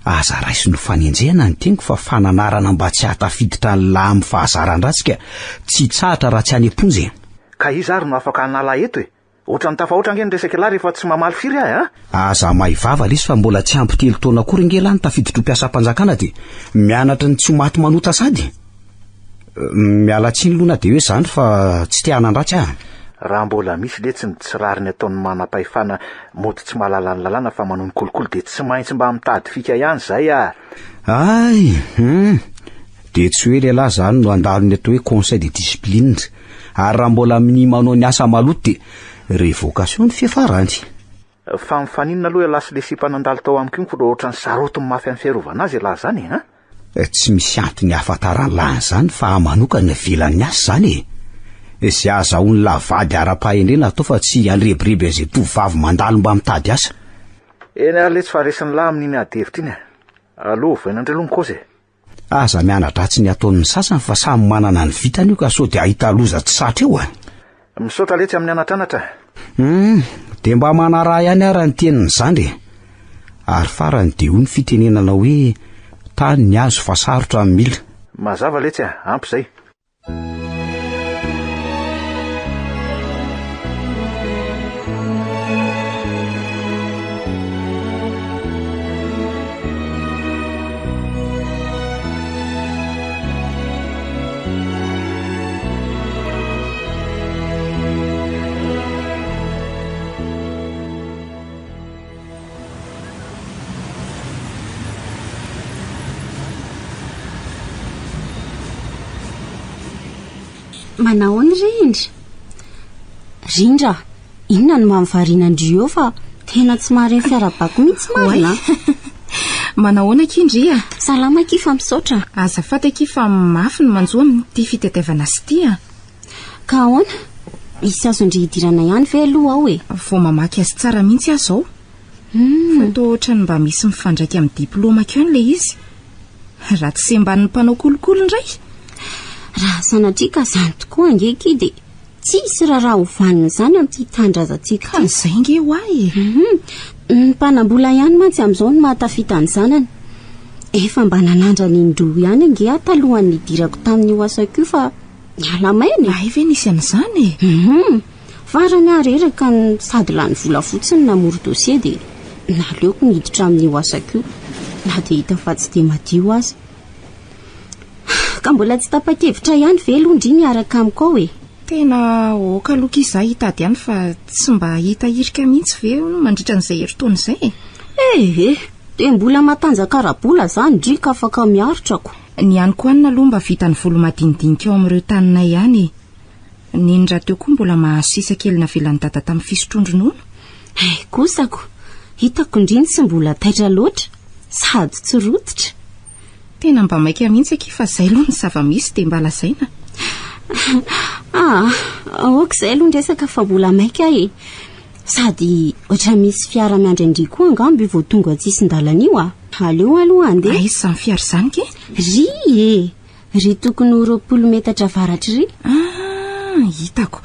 aza raisy no fanenjehana ny teniko fa fananarana mba tsy hatafiditra ny lahy amin'ny fahazaran-dratsika tsy tsahatra raha tsy any am-ponjy. Ka izy ary no afaka hanala eto ohatra ny tafahoatra nge ny resaka lahy rehefa tsy mamaly firy ahy aza maivava lesy fa mbola tsy ampy telo taona akory nge lany tafiditra mpiasam-panjakana de mianatra ny tsy maty manota sady. Miala tsiny lona de hoe zany fa tsy tia hanandratsy ahy. Raha mbola misy le tsy rariny ataony manam-pahefana mody tsy mahalala ny lalàna fa manao ny kolokolo de tsy maintsy mba mitady fika ihany zay de tsy hoe lehilahy zany no andalony atao hoe conseil de discipline ary raha mbola amin'ny manao ny asa maloto de révocation ny fiafarany. Fa mifaninona aloha lasy le sipanandalo tao amiko iny ko ohatra ny saroto ny mafy amin'ny fiarovana azy lahy zany tsy misy antony hafantarany lahy zany fa manokana velan'ny asa zany izay azahoany lavady ara-pahendrena atao fa tsy anrebireby izay tovavy mandalo mba mitady asa. Eny ary le tsy faharesin'ny lahy amin'iny adevitra iny aloha vainandreloha mikozy aza mianadratsy ny ataon'ny sasany fa samy manana ny vitany io ka sao de ahita loza tsy satra eo misaotra letsy amin'ny anatranatra de mba manaraha ihany ara ny tenin'ny zandry ary farany de hoy ny fitenenana hoe tany ny azo fa sarotra amin'ny mila. Mazava letsy ampy zay. Manao ny rindra inona no mamivariana andrio eo fa tena tsy mahare fiarabako mihitsy marina. Manahoana kindria? Salama kifa misaotra. Azafady kifa mafy ny manjoa amin'ity fitadiavana sy ity Ka ahoana? Misy azo ndrihidirana ihany ve aloha ao Vao mamaky azy tsara mihitsy azy ao. Fa toa ohatra ny mba misy mifandraika amin'ny diplômako ihany le izy. Raha tsy semban'ny mpanao kolokolo indray. Raha sanatrika zany tokoa angeky de tsisy raha hovaniny zany amin'ity tandrazantsika. Izay nge hoay. Ny mpanambola ihany mantsy amin'izao no mahatafita ny zanany. Efa mba nanandra ny indroa ihany ange talohan'ny nidirako tamin'ny asako fa niala mainy. Ay ve nisy an'izany Farany areraka ny sady lany vola fotsiny namory dossier de naleoko niditra amin'ny asako na de hita fa tsy de madio azy. Ka mbola tsy tapa-kevitra ihany ve londry niaraka amiko ao Tena oka loka izay hitady ihany fa tsy mba hita irika mihitsy ve mandritra n'izay herintaona izay de mbola matanjaka rabola zany drika afaka miaritrako. Ny aniko anina aloha mba vita ny volo madinidinika ao amin'ireo taninay ihany. Niny raha teo koa mbola mahasisa kely navelany dada tamin'ny fisotrondronono. Kosako hitako indriny sy mbola taitra loatra sady tsy rototra. Tena mba maika mihitsy fa izay aloha ny zava-misy de mba lazaina. Okizay aloha ndresaka fa mbola maika sady ohatra misy fiara miandrindry koa angamby vao tonga tsisy-ndalana io aleo aloha andeha. Aizy zany fiara zany ke? Ry tokony 20 metatra varatra ry. Hitako.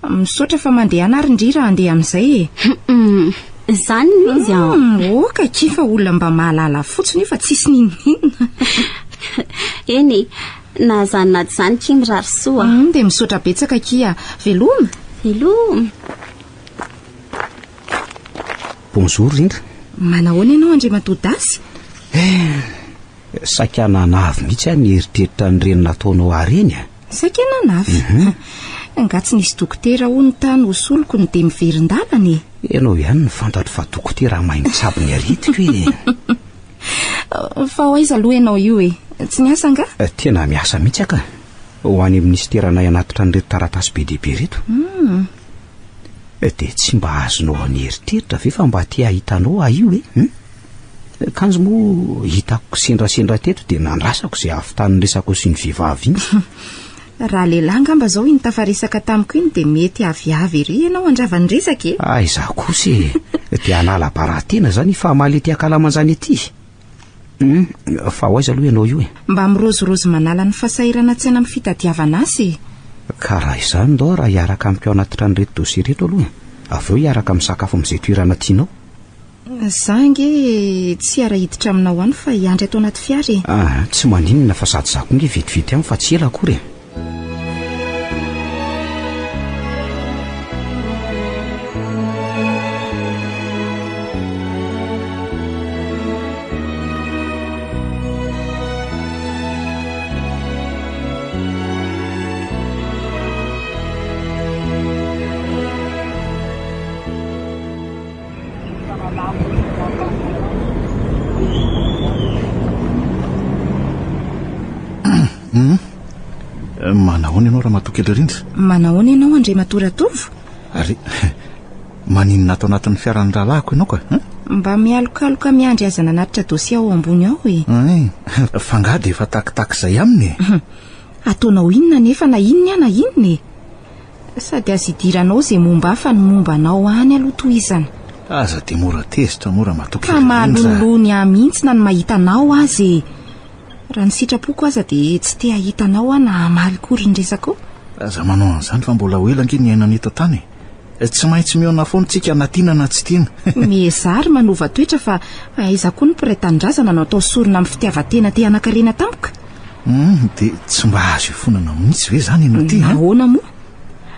Misaotra fa mandeha anarindry raha andeha amin'izay Zany izy Oka kifa olona mba mahalala fotsiny fa tsisy ninina. Eny na zany naty zany ky mirary soa. De misaotra betsaka kia. Veloma. Bonjour Rindra. Manahoana ianao Andriamatoa Dasy? Saika nanavy mihitsy ny eritreritra ny reny nataonao areny Saika nanavy. Nga tsy nisy dokotera ho ny tany ho soloko ny de miverin-dalany. Ianao ihany ny fantatro fa dokotera mahay mitsabo ny aritiko Fa hoaiza aloha ianao io tsy niasa nga? Tena miasa mihitsy aka ho any ministeranay anatitra an'ireto taratasy be dehibe reto. dia tsy mba azonao anyeritreritra ve fa mba tia hitanao io kanjo moa hitako sendrasendra teto dia nandrasako izay avytaniny resako sy ny vehivavy iny. Raha lehilahy angamba zao iny tafaresaka tamiko iny dia mety aviavy ery ianao andravany resaka e. Izaho kosa dia hanala baratena zany fa malety akalamanjany aty. Fa hoaiza aloha ianao io mba mirozirozy manala ny fahasairana tsy ana amin'ny fitadiavana asy. Karaha izany ndao raha hiaraka amiko anaty rano reto dosie reto aloha avy eo hiaraka misakafo amin'izay toerana tianao. Zange tsy ara-hiditra aminao any fa hiandry atao anaty fiara tsy maninona fa sady zako nge vetivety any fa tsy ela akory Manahoana ianao raha matokely rindra? Manahoana ianao Andre Matoratovo? Ary maninona ato anatin'ny fiaran'ny rahalahiko ianao ka? Mba mialokaloka miandry aza nanatitra dosia ao ambony ao fa ngaha dia efa takitakizay aminy ataonao inona nefa na inona inona sady azy idiranao izay momba hafa ny momba anao any aloha toizana. Aza dia mora tezitra mora matokely ka malolony mihitsy na ny mahita anao azy. Raha ny sitrapoko aza dia tsy te hahitanao na hamaly kory ny resako. Aza manao an'izany fa mbola hoela ange ny ainana eto tany. Tsy maintsy miona foana tsika natiana na tsy tiana. Mezary manova toetra fa aiza koa ny mpiray-tanindrazana natao sorona amin'ny fitiavan-tena te anakarena tampoka. Dia tsy mba azo ifonana mihitsy ve zany ianao ty? Ahoana moa?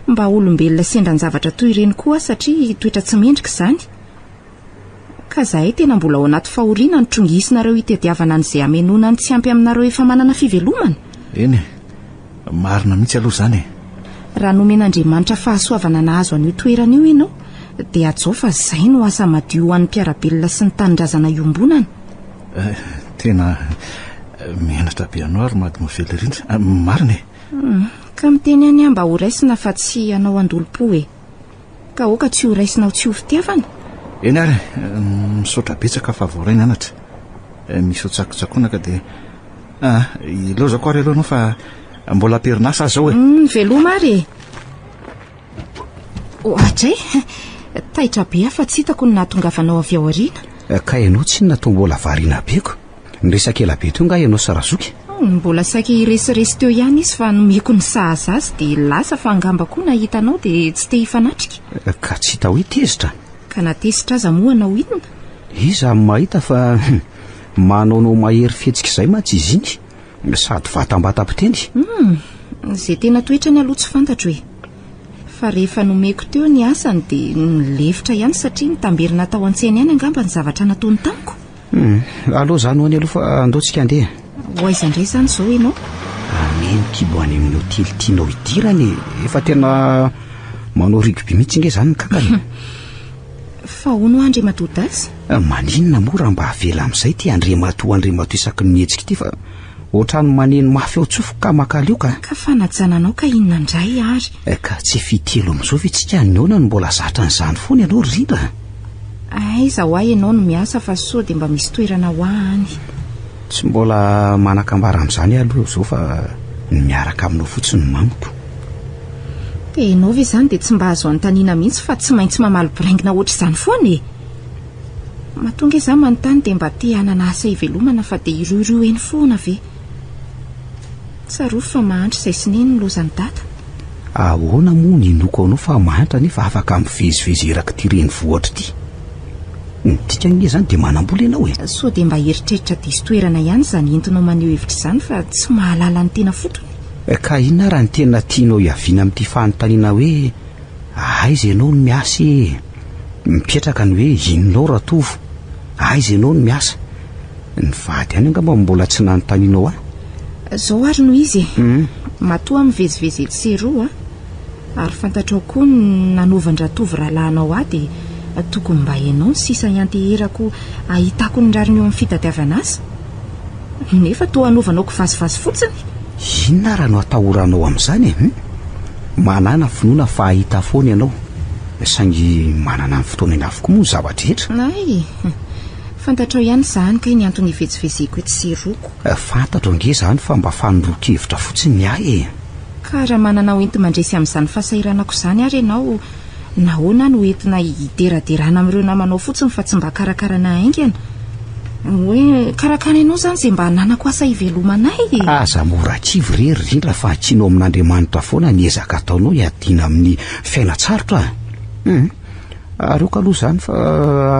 Mba olombelona sendra ny zavatra toy ireny koa satria toetra tsy mendrika izany. Ka zahay tena mbola ao anaty fahoriana ny trongisinareo hitadiavana an'izay amenona ny tsy ampy aminareo efa manana fivelomana. Eny marina mihitsy aloha zany raha nomen'Andriamanitra fahasoavana nahazo an'io toerana io ianao dia atsao fa izay no asa madio ho an'ny mpiarabelona sy ny tanindrazana iombonana. Tena mianatra be anao ary mademoiselle rindra marina ka miteny any mba ho raisina fa tsy anao andolo-po ka oka tsy ho raisinao tsy ho fitiavana. Eny ary misaotra betsaka fa voaray nanatra misy otsakotsakoana ka dia ilozako ary aloha anao fa mbola perinasa zao veloma ary hatray taitra be fa tsy hitako ny nahatongavanao avy ao ariana. Ka ianao tsy natao mbola variana beko ny resaka ela be teo nga ianao sarazoky. Mbola saika iresiresy teo ihany izy fa nomeko ny sahazazy dia lasa fa angamba koa nahitanao dia tsy te hifanatrika. Ka tsy hita hoe tezitra ka natezitra aza moa anao inona? Iza mahita fa manaonao mahery fihetsika izay matsy izy iny sady vatam-batam-piteny. Izay tena toetra ny aloha tsy fantatro fa rehefa nomeko teo ny asany dia nilefitra ihany satria nitamberina tao an-tsena ihany angamba ny zavatra nataony tamiko. Aloha zany ho any aloha fa andaontsika andeha. Hoaiza indray zany izao ianao? Ameno kibo any amin'ny hotely tianao idirany efa tena manao rugby mihitsy nge zany ny kakany. Fa hono Andre Mato azy? Maninona moa raha mba avela amin'izay ty Andre Mato isaky ny mihetsika ty fa ohatrany maneno mafy ao tsofo ka makaleo ka fanajananao ka inona indray ary? Ka tsy fitelo amin'izao ve tsika naona no mbola zatra n'izany foana ianao rindra. Aiza ho ahy ianao no miasa fa sao dia mba misy toerana ho any. Tsy mbola manakambara amin'izany aloha zao fa miaraka aminao fotsiny mamiko. Dia ianao ve izany dia tsy mba azo anontaniana mihitsy fa tsy maintsy mamaly biraingina ohatr' izany foana mahatonga izany manontany dia mba te hanana asa hivelomana fa dia iroiro eny foana ve? Tsaroa fa mahantra izay sineny ny lozany data. Ahoana moa ny noko anao fa mahantra nefa afaka mivezivezy eraky ty reny vohatra ty. Dika nge zany dia manam-bola ianao sao dia mba heritreritra diso toerana ihany izany entinao maneho hevitra izany fa tsy mahalala ny tena fotony. Ka inona raha ny tena tianao hiaviana amin'ity fanontaniana hoe aiza ianao no miasa mipetraka ny hoe inonao ratovo aiza ianao no miasa ny vady any angamba mbola tsy nanontanianao zao ary no izy matoa mivezivezy etseroa ary fantatrao koa ny nanaovandratovy rahalahinao dia tokony mba ianao ny sisa ianteherako ahitako ny rariny eo amin'ny fitadiavana azy nefa toa hanaovanao kivazivazy fotsiny. Inona raha no atahoranao amin'izany manana finoana fa ahita foana ianao saingy manana ny fotoana eny avokoa moa ny zavatra rehetra. Ay, fantatrao ihany zany kay ny antony ivezivezeko ety sy roko. Fantatro ange zany fa mba fanoroan-kevitra fotsiny ny ahy e. Ka raha manana hoenti mandresy amin'izany fahasairanako izany ary ianao, nahoana no entina hideraderana amin'ireo namanao fotsiny fa tsy mba karakarana aingana? Hoe karakara ianao zany izay mba hananako asa hivelomanay. Aza mora kivo rery rindra fa hakianao amin'Andriamanitra foana ny ezaka ataonao hiadiana amin'ny fiainatsarotra. Areoka aloha zany fa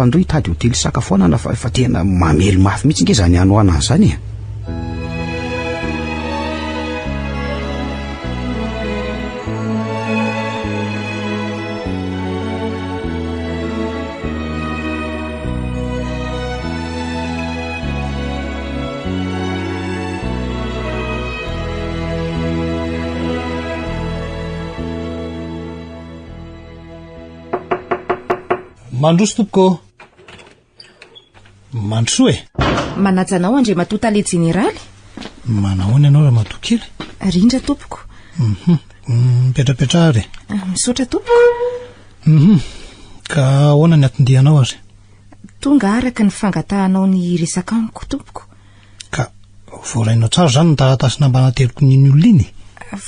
andro hitady hotely sakafoanana fa tena mamely mafy mihitsy nge zany ano anazy zany e. Mandroso tompoko. Mandroso e. Manajanao Andriamatota le jeneraly. Manahoana ianao raha matokely? Rindra tompoko. Mipetrapetra ary. Misaotra tompoko. Ka ahoana ny atindihanao azy? Tonga araka ny fangatahanao ny resaka amiko tompoko. Ka voarainao tsara zany ny taratasy nambana teloko ny olona iny?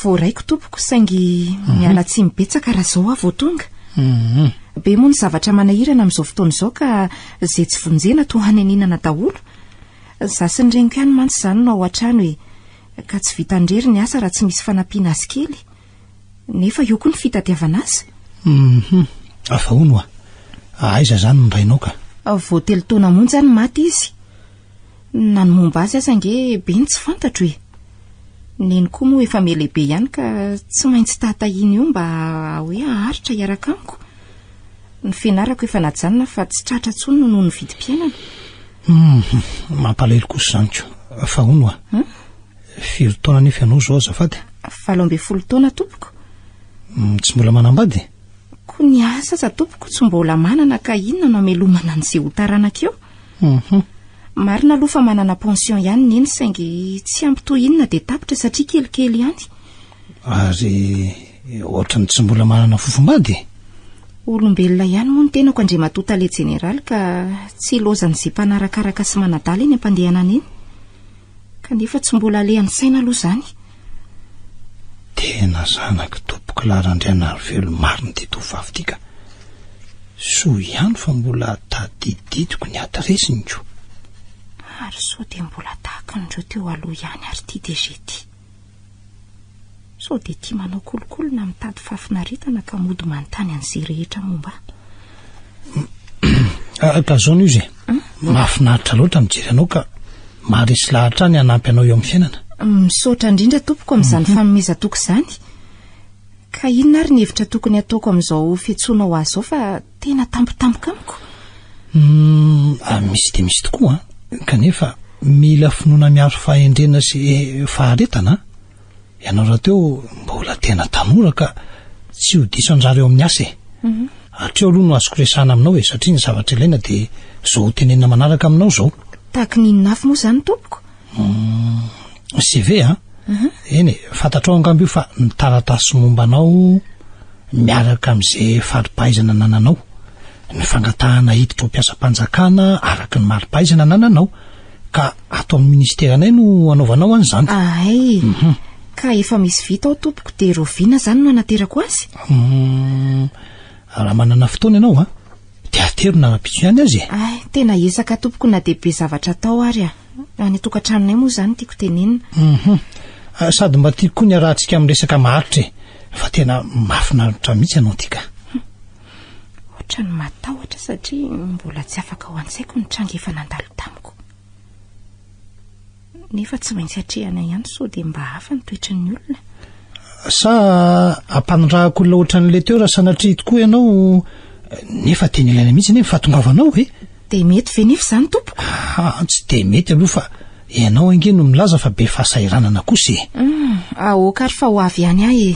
Voaraiko tompoko saingy miala tsy mibetsaka raha zao avy tonga. Be moa ny zavatra manahirana amin'izao fotoana izao ka izay tsy vonjena toa haneninana daholo. Zasy ny reniko ihany mantsy izany no ao an-trano hoe ka tsy vita ndrery ny asa raha tsy misy fanampiana azy kely. Nefa io koa ny fitadiavana azy. Afa hono aiza zany ny rainao ka? Voatelo taona monja ny maty izy. Na ny momba azy asa nge be ny tsy fantatro hoe. Neny koa moa efa melehibe ihany ka tsy maintsy tatahiny io mba hoe aharitra hiaraka amiko. Ny fianarako efa najanona fa tsy tratra tsony noho ny vidim-piainana. Mampalahelo kosa zany ko. Fa hono firy taona nefa ianao zao azafady? 12 taona tompoko. Tsy mbola manambady? Koa ny asa za tompoko tsy mbola manana ka inona no amelomana an'izay ho taranaka eo. Marina aloha fa manana pension ihany neny saingy tsy ampy toa inona dia tapitra satria kelikely ihany. Ary ohatrany tsy mbola manana fofombady? Olombelona ihany moa ny tenako Andriamatota le jeneraly ka tsy lozan'izay mpanarakaraka sy manadala eny ampandehanana eny. Kanefa tsy mbola alehan'ny saina aloha zany. Tena zanako tompoko larandriana velo marina ty tovavy ty ka. Soa ihany fa mbola tadididiko ny adresiny ko. Ary so dia mbola tahaka n'ireo teo aloha ihany ary ty dia zety. So dia tia manao kolokolona mitady fahafinaretana ka mody manontany an'izay rehetra momba. Ka zao no izy mahafinaritra loatra mijery anao ka maharesy lahatra ny hanampy anao eo amin'ny fiainana. Misaotra indrindra tompoko amin'izany fanomezan-toko izany. Ka inona ary ny hevitra tokony ataoko amin'izao fiantsoana ho azy zao fa tena tampotampoka amiko. Misy dia misy tokoa kanefa mila finoana miaro fahendrena sy faharetana. Ianao raha teo mbola tena tanora ka tsy ho diso anjareo amin'ny asa e. Hatreo aloha no azoko resahana aminao e satria ny zavatra ilaina dia zao tenenina manaraka aminao zao. Tahaka n'inona afo moa zany tompoko? CV eny fantatrao angamba io fa ny taratasy mombanao miaraka amin'izay faripahaizana nananao, ny fangatahana hiditra ho mpiasam-panjakana araka ny maripahaizana nananao ka ato amin'ny ministeranay no anaovanao an'izany. Ay, ka efa misy vita ao tompoko dia roviana zany no anaterako azy. Raha manana fotoana ianao dia atero na rapitso ihany azy. Ay, tena ezaka tompoko na dia be zavatra atao ary any tokantranonay moa zany tiako tenenina. Sady mba tiako koa ny arahantsika amin'ny resaka maharitra fa tena mahafinaritra mihitsy ianao tika. Ohatrany matahotra satria mbola tsy afaka ho an-tsaiko ny tranga efa nandalo tamiko. Nefa tsy maintsy hatrehana ihany so dia mba hafa ny toetran'ny olona. Sa ampanondrahako olona ohatran'ilay teo raha sanatria tokoa ianao nefa tena ilaina mihitsy nefa fahatongavanao e. Dia mety ve nefa izany tompoko? Tsy dia mety aloha fa ianao ange no milaza fa be fahasairanana kosa e. Aoka ary fa ho avy ihany ahy e.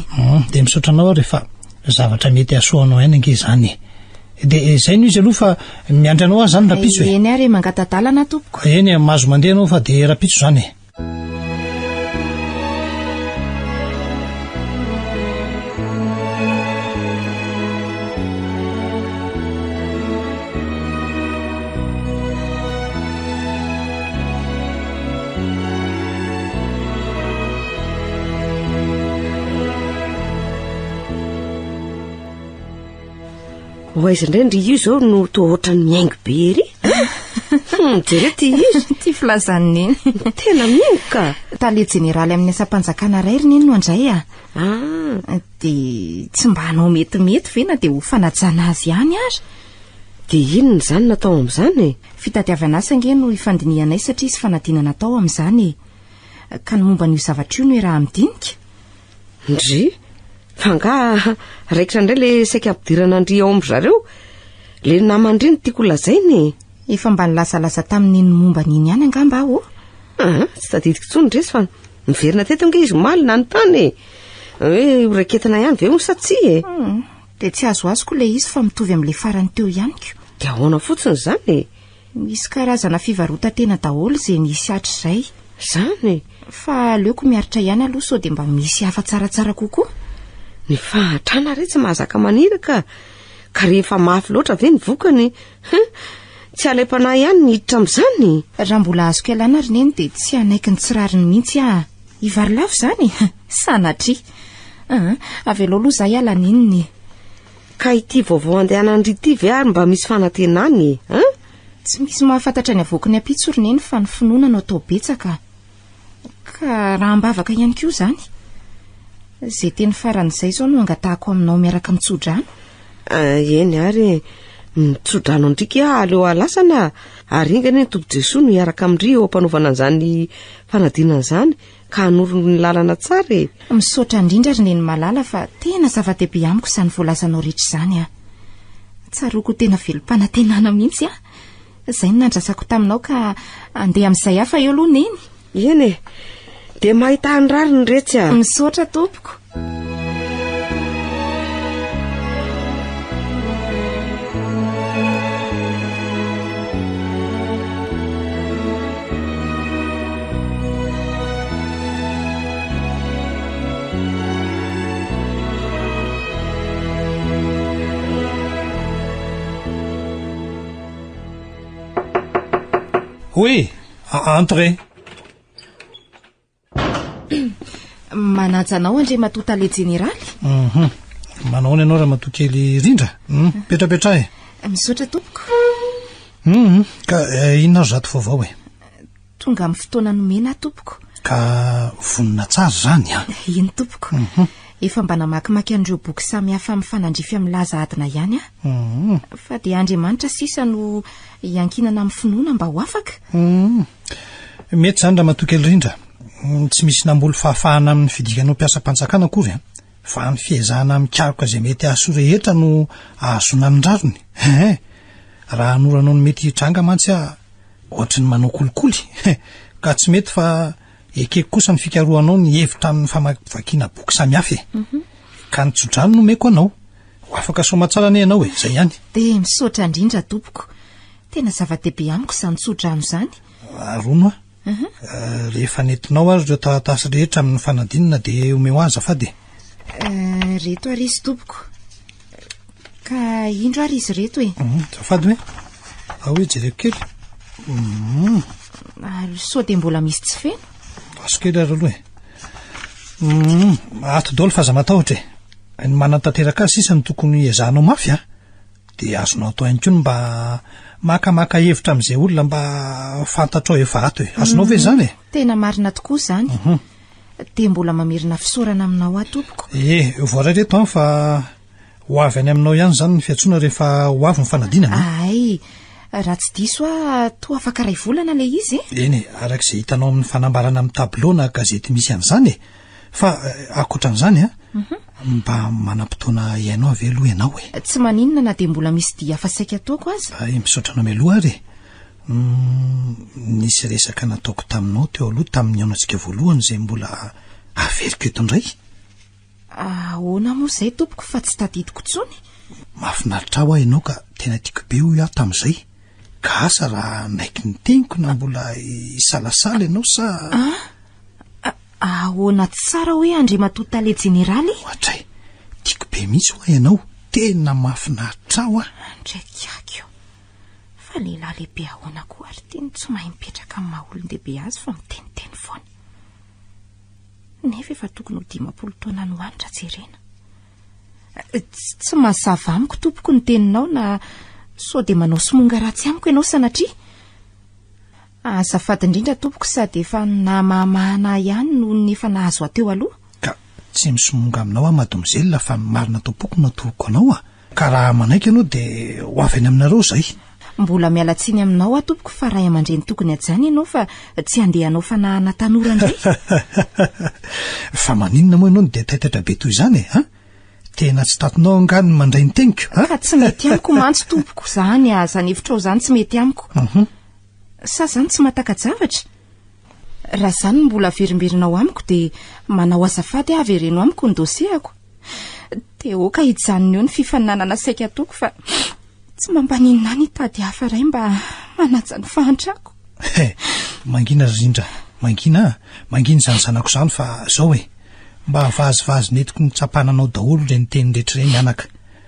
Dia misaotra anao ary fa zavatra mety asoanao ihany ange izany e. Dia izay no izy aloha fa miandry anao azy zany rapitso e. Eny ary mangatadalana tompoko. Eny mahazo mandeha anao fa dia rapitso zany e. hoaiza indray ndry io zao no to ohatrany miaingo be ery jere ty izy ty filazany iny tena miaingo ka tale jeneraly amin'ny asam-panjakana ray ry niny no andray de tsy mba hanao metimety ve na de ho fanajana azy ihany ary de inona zany natao amin'izany fitadiavana asa nge no ifandinianay satria sy fanadina natao amin'izany ka ny momba n'io zavatra io no raha midinika ndry fa nga raikitra indray le saika ampidirana andry ao amin'zareo le namandry ny tiako lazainy efa mba nilasalasa tamin'iny momba n'iny ihany angamba aho tsy tadidiko tsony resy fa miverina teto nge izy maly na ny tany hoe horaiketana ihany ve mo satsia de tsy azo koa le izy fa mitovy amin'le farany teo ihany ko de ahoana fotsiny zany misy karazana fivarotan-tena daholo izay nisy hatrizay zany fa aleoko miaritra ihany aloha sao de mba misy hafa tsaratsara kokoa ny fahatrana re tsy mahazaka maniraka ka rehefa mafy loatra ve ny vokany tsy alaim-panahy ihany niditra amin'izany raha mbola azoko ialana ry neny de tsy anaiky ny tsirariny mihitsy ivary lafo zany sanatry avy aloha aloha zay ala nininy ka ity vaovao andehanandry ity ve ary mba misy fanantenany tsy misy mahafantatra ny avoky ny apitso ry neny fa ny finoana no atao betsaka ka raha mbavaka ihany koa zany zay teny faran'izay zao no angatahako aminao miaraka mitsodrano eny ary mitsodrano andrika aleo alasana ary ingany ny tobo Jesoa no hiaraka amindry eo ampanaovana an'izany fanadinana izany ka hanoro ny lalana tsara misaotra indrindra ry neny malala fa tena zava-dehibe amiko izany voalazanao rehetra izany tsaroko tena velom-panantenana mihitsy izay no nandrasako taminao ka andeha amin'izay hafa eo aloha neny eny de mahita ny rary ny retsy misaotra tompoko Oui, entrez. Manaja anao andre matota le jeneraly manao ny anao raha matoa kely rindra petrapetrahy misaotra tompoko ka inona ry zato vaovao tonga amin'ny fotoana nomena tompoko ka vonina tsara zany iny tompoko efa mba namakimaky an'ireo boky samy hafa amin'ny fanandrify amin'ny laza adina ihany fa de Andriamanitra sisa no iankinana amin'ny finoana mba ho afaka mety zany raha matoa kely rindra tsy misy namboly fahafahana amin'ny fidikanao mpiasa-panjakana akory fa ny fiezahana mikaroka izay mety ahaso rehetra no ahazona ny rarony raha hanoranao ny mety hitranga mantsy ohatry ny manao kolikoly ka tsy mety fa ekeko kosa ny fikaroanao ny hevitra amin'ny famakivakiana boky samy hafa ka ny tsodrano no meko anao ho afaka somatsara ny ianao zay ihany de misaotra indrindra tompoko tena zava-dehibe amiko izany tsodrano izany rono rehefa nentinao ary ireo taratasy rehetra amin'ny fanadinana de omeo azy afady reto ary izy tompoko ka indro ary izy reto zafady hoe hoe jereko kely sao de mbola misy tsy feno aso kely ary aloha ato daholo fa aza matahotra ny manantanteraka azy sisa ny tokony ezahanao mafy de azonao atao ihany koa ny mba makamaka hevitra amin'izay olona mba fantatrao efa ato azonao ve zany tena marina tokoa zany de mbola mamerina fisaorana aminao atompoko voaray reto fa ho avy any aminao ihany zany ny fiatsoana rehefa ho avy ny fanadinana ay raha tsy diso toa afaka ray volana le izy eny arak'izay hitanao amin'ny fanambarana amin'ny tableau na gazety misy an'izany fa akoatran'izany mba manam-potoana iainao avy aloha ianao tsy maninona na de mbola misy dia afa saika ataoko azy misaotrana mialoha ary nisy resaka nataoko taminao teo aloha tamin'ny aonantsika voalohany zay mbola averiko eto indray ahoana moa zay tompoko fa tsy tadidiko tsony mahafinaritra aho ianao ka tena tiako be ho aho tamin'izay ka asa raha naiky ny teniko na mbola isalasala ianao sa ahoana tsara hoe Andriamatota le jeneraly atray tiako be mihitsy ho ianao tena mahafinaritra aho ndraiky akio fa lehilahy lehibe ahoana koa ary teny tsy mahay mipetraka amin'ny maha-olon-dehibe azy fa miteniteny foana nefa efa tokony ho 10 taona no hanitra jerena Tsy mazava amiko tompoko ny teninao na sao dia manao somonga ratsy amiko ianao sanatria. Azafady indrindra tompoko sady efa namamahana ihany no ny efa nahazo ateo aloha. Ka tsy misomonga aminao mademoiselle fa marina tompoko natoko anao ka raha manaiky ianao dia ho avy any aminareo zay. Mbola mialatsiny aminao tompoko fa ray aman-dreny tokony ajany ianao fa tsy andehanao fanahana tanora indray. Fa maninona moa ianao dia taitaitra be toy izany tena tsy tatonao angany mandray ny teniko ka tsy mety amiko mantsy tompoko zany azany hevitrao zany tsy mety amiko. Sa zany tsy mahatakajavatra. Raha zany mbola verimberinao amiko dia manao azafady avy hereno amiko ny dosiako. Dia oka hijanona eo ny fifaninanana saika toko fa tsy mampaninona ny tady hafa ray mba manaja ny fahantrako. Mangina Rindra, mangina zany zanako zany fa zao mba havazivazy netiko ny tsapananao daholo reny teny rehetra ireny anaka.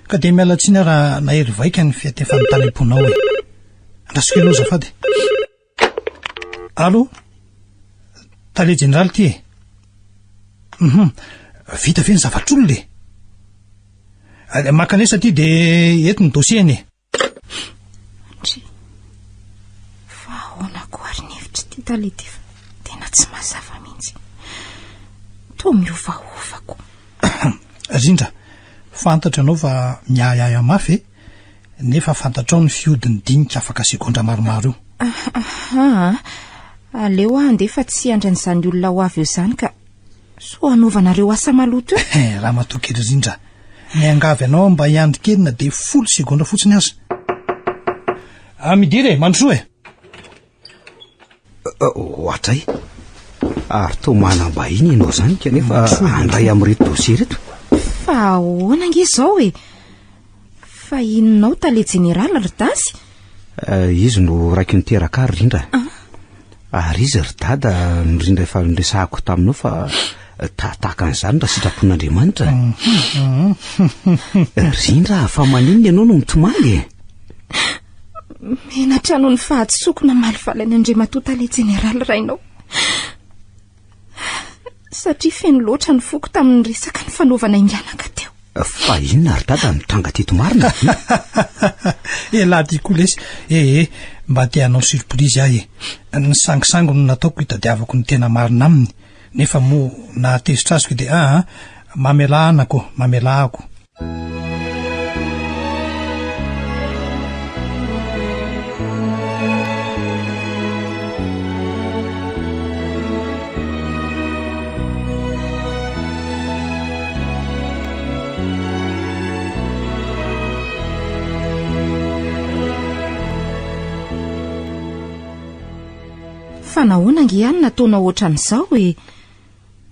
Ka dia mialatsiny raha nahery vaika ny fiatefan'ny tanem-ponao Andrasiko aloha azafady. Allo? Tale général ty vita ve ny zavatr'olo le? Makanesa ty dia eto ny dosieny. Fa ahoana ko ary ny hevitra ty tale ty fa tena tsy mazava mihitsy. To miovaovako. Rindra, fantatra anao fa miayaya mafy nefa fantatrao ny fiodiny dinika afaka segondra maromaro io. Aleo andefa tsy andran'izany olona ho avy eo zany ka so anaovanareo asa maloto io. Raha matoky ery Rindra, miangavy anao mba hiandry kely na dia 10 segondra fotsiny aza. Midire mandroso Ohatray ary to manam-bahiny ianao zany kanefa andray amin'reto dosie reto. Fa ahoana nge zao fa inonao tale général ry dasy? Izy no raiky niteraka ary Rindra. Ary izy ry dada ny Rindra efa niresahako taminao fa tahaka an'izany raha sitrapon'Andriamanitra. Rindra fa maninona ianao no mitomangy? Menatra noho ny fahatsoako malifaly ny Andriamatoa tale général rainao. Satria feno loatra ny foko tamin'ny resaka ny fanaovana inganaka teo. Fa inona ry dada mitranga teto marina? Laha tiako lesy mba te hanao surprise ahy ny sangisango no nataoko hitadiavako ny tena marina aminy nefa moa nahatezitra azoko dia mamelahako. Fa nahoana nge ihany nataona ohatran'izao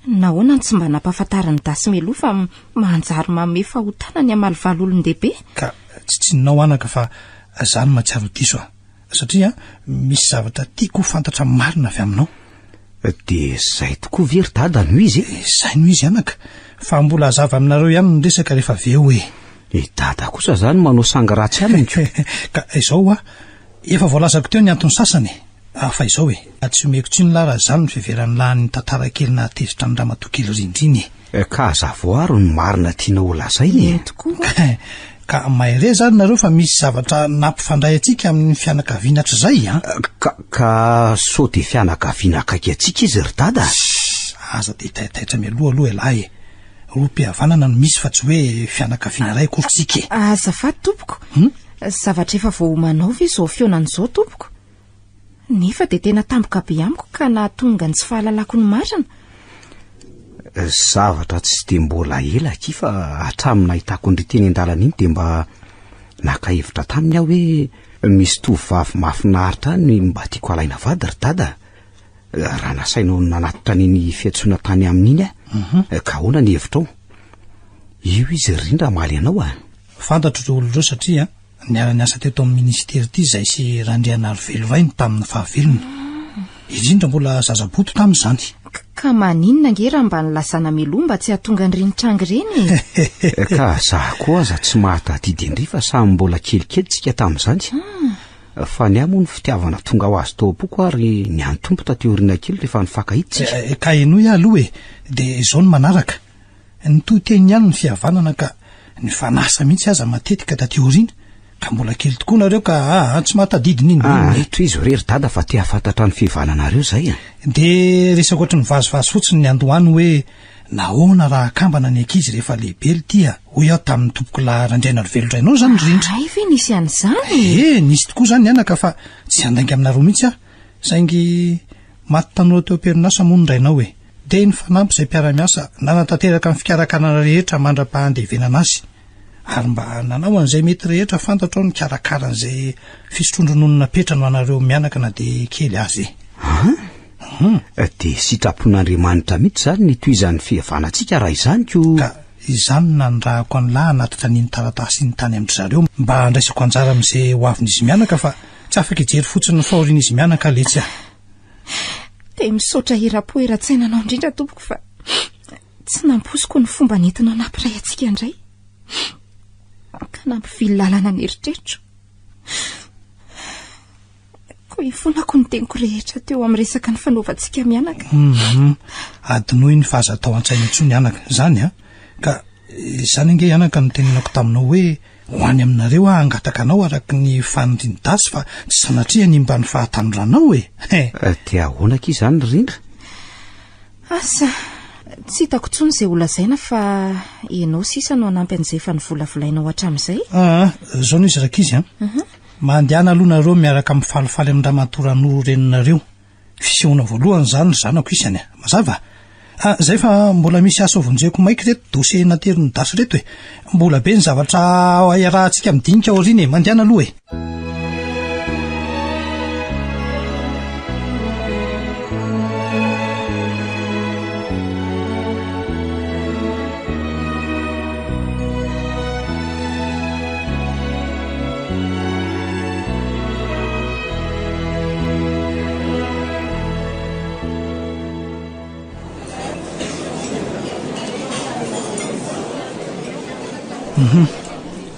nahoana ny tsy mba nampahafantarany dasy meloa fa manjary manome fahotana ny amalivaly olon-dehibe. Ka tsy tsinonao anaka fa zany mahatsiaro diso satria misy zavatra tiako fantatra marina avy aminao. Dia zay tokoa very dada noho izy? Zay noho izy anaka fa mbola hazava aminareo ihany ny resaka rehefa veo dada kosa zany manao sanga ratsy amiko. Ka izao efa voalazako teo ny antony sasany fa izao tsy omeko tsiny lara zany ny fiveran'ny lahany tantara kely na tezitra ny ramatokely rindriny. Ka zavoaro ny marina tiana ho lazainy. Ka mahare zany nareo fa misy zavatra nampifandray atsika amin'ny fianakaviana hatr'izay ka so dia fianakaviana akaiky atsika izy ry dada? Aza dia taitaitra mialoha lahy rom-pihavanana no misy fa tsy hoe fianakaviana ray korsika. Azafady tompoko, zavatra efa voahomanao ve izao fionan'izao tompoko? Nefa dia tena tampoka be amiko ka nahatonga ny tsy fahalalako ny marina. Zavatra tsy dia mbola ela aky fa hatramina hitako ny teny an-dalana iny dia mba nakahevitra taminy aho hoe misy tovovavy mahafinaritra ny mba tiako alaina vady ry dada. Raha nasainao nanatitra niny fiantsoana tany amin'iny ka ahoana ny hevitrao? Io izy Rindra maly anao fantatro olo ireo satria niara-niasa teto amin'ny ministera ity izay sy randriana Arovelovainy tamin'ny fahavelony. Indrindra mbola zazaboto tamin'izany. Ka maninona nge raha mba nilasana meloa mba tsy hahatonga ny renitrangy reny? Ka zah koa aza tsy mahatadidy indray fa samy mbola kelikely tsika tamin'izany. Fa ny amoa ny fitiavana tonga ho azy tao am-poko ary ny antompo tateoriana kely rehefa nifankahitsika. Ka enoy aloha dia izao ny manaraka ny toy teny ihany ny fihavanana ka ny fanasa mihitsy aza matetika tatioriana ka mbola kely tokoa nareo ka tsy mahatadidiny iny toy izy rery dada fa tia fantatra ny fivananareo zay de resaka ohatry ny vazovazo fotsiny ny andohany hoe nahoana raha akambana ny ankizy rehefa lehibe ly tia hoy aho tamin'ny tompoko larandraina ry velodrainao zany rindra ay ve nisy an'izany nisy tokoa zany ny anaka fa tsy andaingy aminareo mihitsy aho saingy maty tanora teo am-perinasa moa ndrainao hoe de ny fanampy izay mpiara-miasa nanatanteraka amin'ny fikarakarana rehetra mandra-pahandevenana azy ary mba nanao an'izay mety rehetra fantatrao ny karakaran'izay fisotrondrononona petra no anareo mianaka na de kely azy de sitrapon'Andriamanitra mihitsy zany ny toizan'ny fihavanantsika raha izany ko ka izany nandrahako an'lahy anatitra niny taratasy ny tany amin'ry zareo mba andraisako anjara amin'izay ho avin'izy mianaka fa tsy afaka ijery fotsiny ny fahorian'izy mianaka letsy de misaotra hira-po era-tsainanao indrindra tompoko fa tsy namposiko ny fomba nentinao nampiray atsika indray ka nampivily lalana ny eritreritro ko ifonako ny teniko rehetra teo amin'ny resaka ny fanaovantsika mianaka adinoy ny fahazatao an-tsaina intsony anaka zany ka izany ange anaka no tenenako taminao hoe ho any aminareo angataka anao araky ny fanindriny dasy fa tsy sanatria ny mba ny fahatanoranao tia ahoanaka izany rindra asa tsy hitako tsony izay olazaina fa enao sisa no anampy an'izay fa nivolavolainao hatramin'izay zao no izy raka izy mandehana aloha nareo miaraka amin'ny falifaly amin'ny ramatoranoro reninareo fisehoana voalohany zany zanako isany mazava zay fa mbola misy asa ovonjeko maiky reto dosie nateriny dasy reto mbola be ny zavatra iarahantsika midinika aoriny mandehana aloha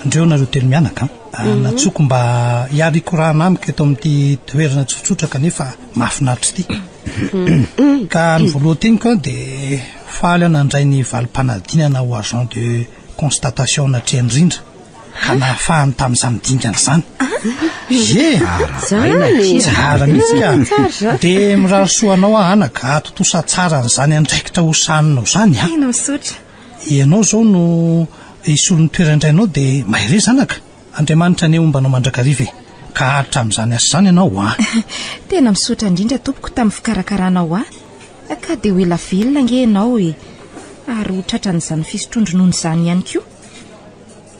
ndreo nareo telo mianaka natsoko mba hiariko raha namiko eto amin'ity toerana tsotsotra kanefa mahafinaritra ity ka ny voaloha teniko de faly nandray ny valim-panadinana ho agent de constatation natrehandrindra ka nahafahany tamin'izany dingana zany tsara mihitsy de mirarosoanao anaka atotosa tsara n'izany andraikitra ho saninao zany ianao zao no isolo ny toerandrainao de mahire zanaka Andriamanitra ne ombanao mandrakariva ka aritra amin'izany asa zany ianao tena misaotra indrindra tompoko tamin'ny fikarakaranao ka de ho ela velona nge ianao ary ho tratran'izany fisotrondronony zany ihany koa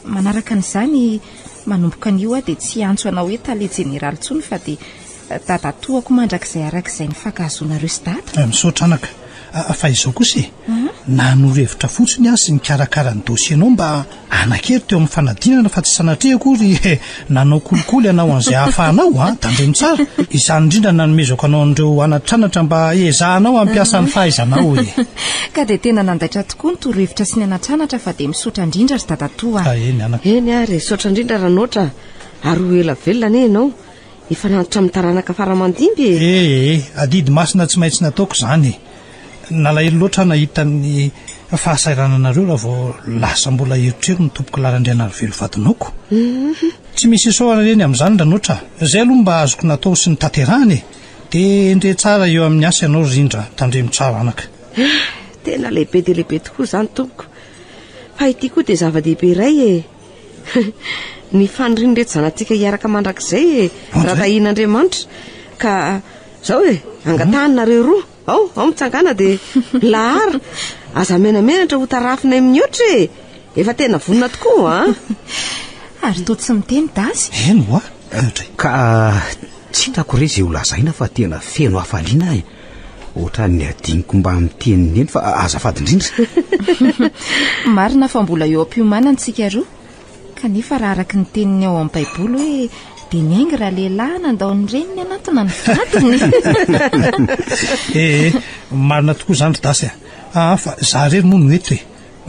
manaraka n'izany manomboka an'io de tsy antso anao hoe tale jeneraly tsony fa de dadatoako mandrakizay arak'izay ny fankahazonareo sy dada misaotra anaka fa izao kosa nanoro-hevitra fotsiny sy nikarakara ny dosienao mba anakery teo amin'ny fanadinana fa tsy sanatria akory nanao kolikoly anao an'izay hahafahanao dandreny tsara izany indrindra nanomezako anao an'ireo anatranatra mba ezahanao ampiasa ny fahaizanao ka de tena nandaitra tokoa ny toro-hevitra sy ny anatranatra fa de misaotra indrindra ry dadatoa eny ary saotra indrindra ranoatra ary ho ela velona ne ianao efa nantitra amin'ny taranaka faramandimby adidy masina tsy maintsy nataoko zany nalahelo loatra nahita ny fahasairananareo raha vao lasa mbola eritrero ny tompoko larandriana ry velo vadinaoko tsy misy isoana reny amin'izany ranoatra zay aloha mba azoko natao sy ny tanterahany de ndre tsara eo amin'ny asa ianao rindra tandremo tsara anaka tena lehibe de lehibe tokoa zany tompoko fa ity koa de zava-dehibe iray ny faniriny reto zanatsika hiaraka mandrakizay raha tahin'Andriamanitra ka zao angatahanareo roa ao mitsangana de lahara aza menamenatra ho tarafina amin'ny oatra efa tena vonina tokoa ary to tsy miteny dasy eno ka tsy hitako re zay olazaina fa tena feno hafaliana ohatra ny adiniko mba miteniny eny fa azafady indrindra marina fa mbola eo am-piomanantsika roa kanefa raha araky ny teniny ao amin'ny baiboly hoe de niaingy raha lehilahy nandaony reniny anatona ny vadiny marina tokoa zany ry dasy fa za rery moa no eto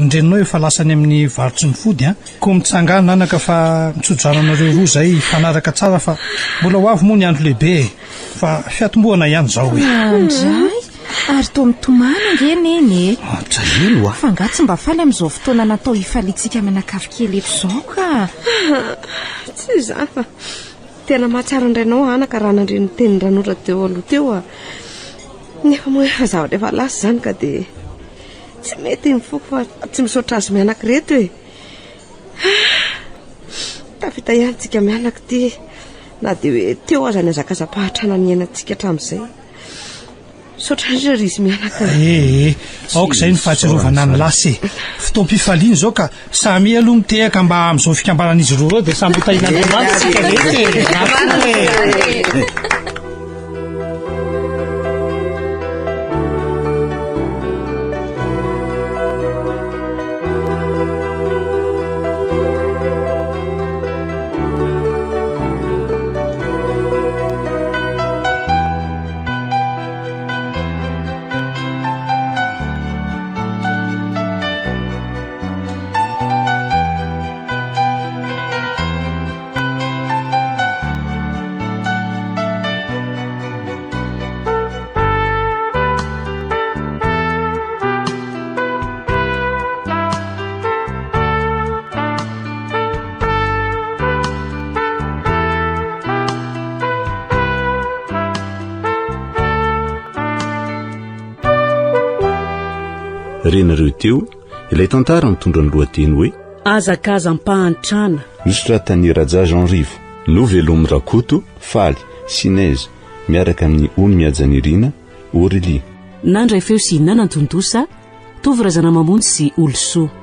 ndreninao efa lasany amin'ny varotry ny fody ko mitsangana anaka fa mitsodraranareo roa zay fanaraka tsara fa mbola ho avy moa ny andro lehibe fa fiatomboana ihany zao andray Ary to mitomana ngeneny Tsa ino a fa nga tsy mba faly amin'izao fotoana natao hifalitsika menakafo kely eto izao ka Tsy izany fa tena mahatsara indrainao anaka raha nandreny teny ranora teo aloha teo a. Nefa moa efa zavatra efa lasa izany ka dia tsy mety mifoko fa tsy misaotra azy mianaka reto e. Tafita ihany tsika mianaka ty na dia hoe teo aza ny azakazam-pahatrana ny iainantsika hatramin'izay. Saotra indrindra ry izy mianaka. Aoka izay ny fahatsiarovana ny lasy fotoam-pifaliana izao ka samy aloha mitehaka mba amin'izao fikambanan'izy roa dia samy hotahin'Andriamanitra tsika rehetra. Renareo teo ilay tantara mitondra ny lohateny hoe azakazam-pahantrana nosoratany Raja Jean Rivo, Novelomy Rakoto, Faly, Sinez miaraka amin'ny Ony Miajanirina, Aurélie. nandray feo sy Nanantondosa, Tovorazana Mamonjy sy Olosoa.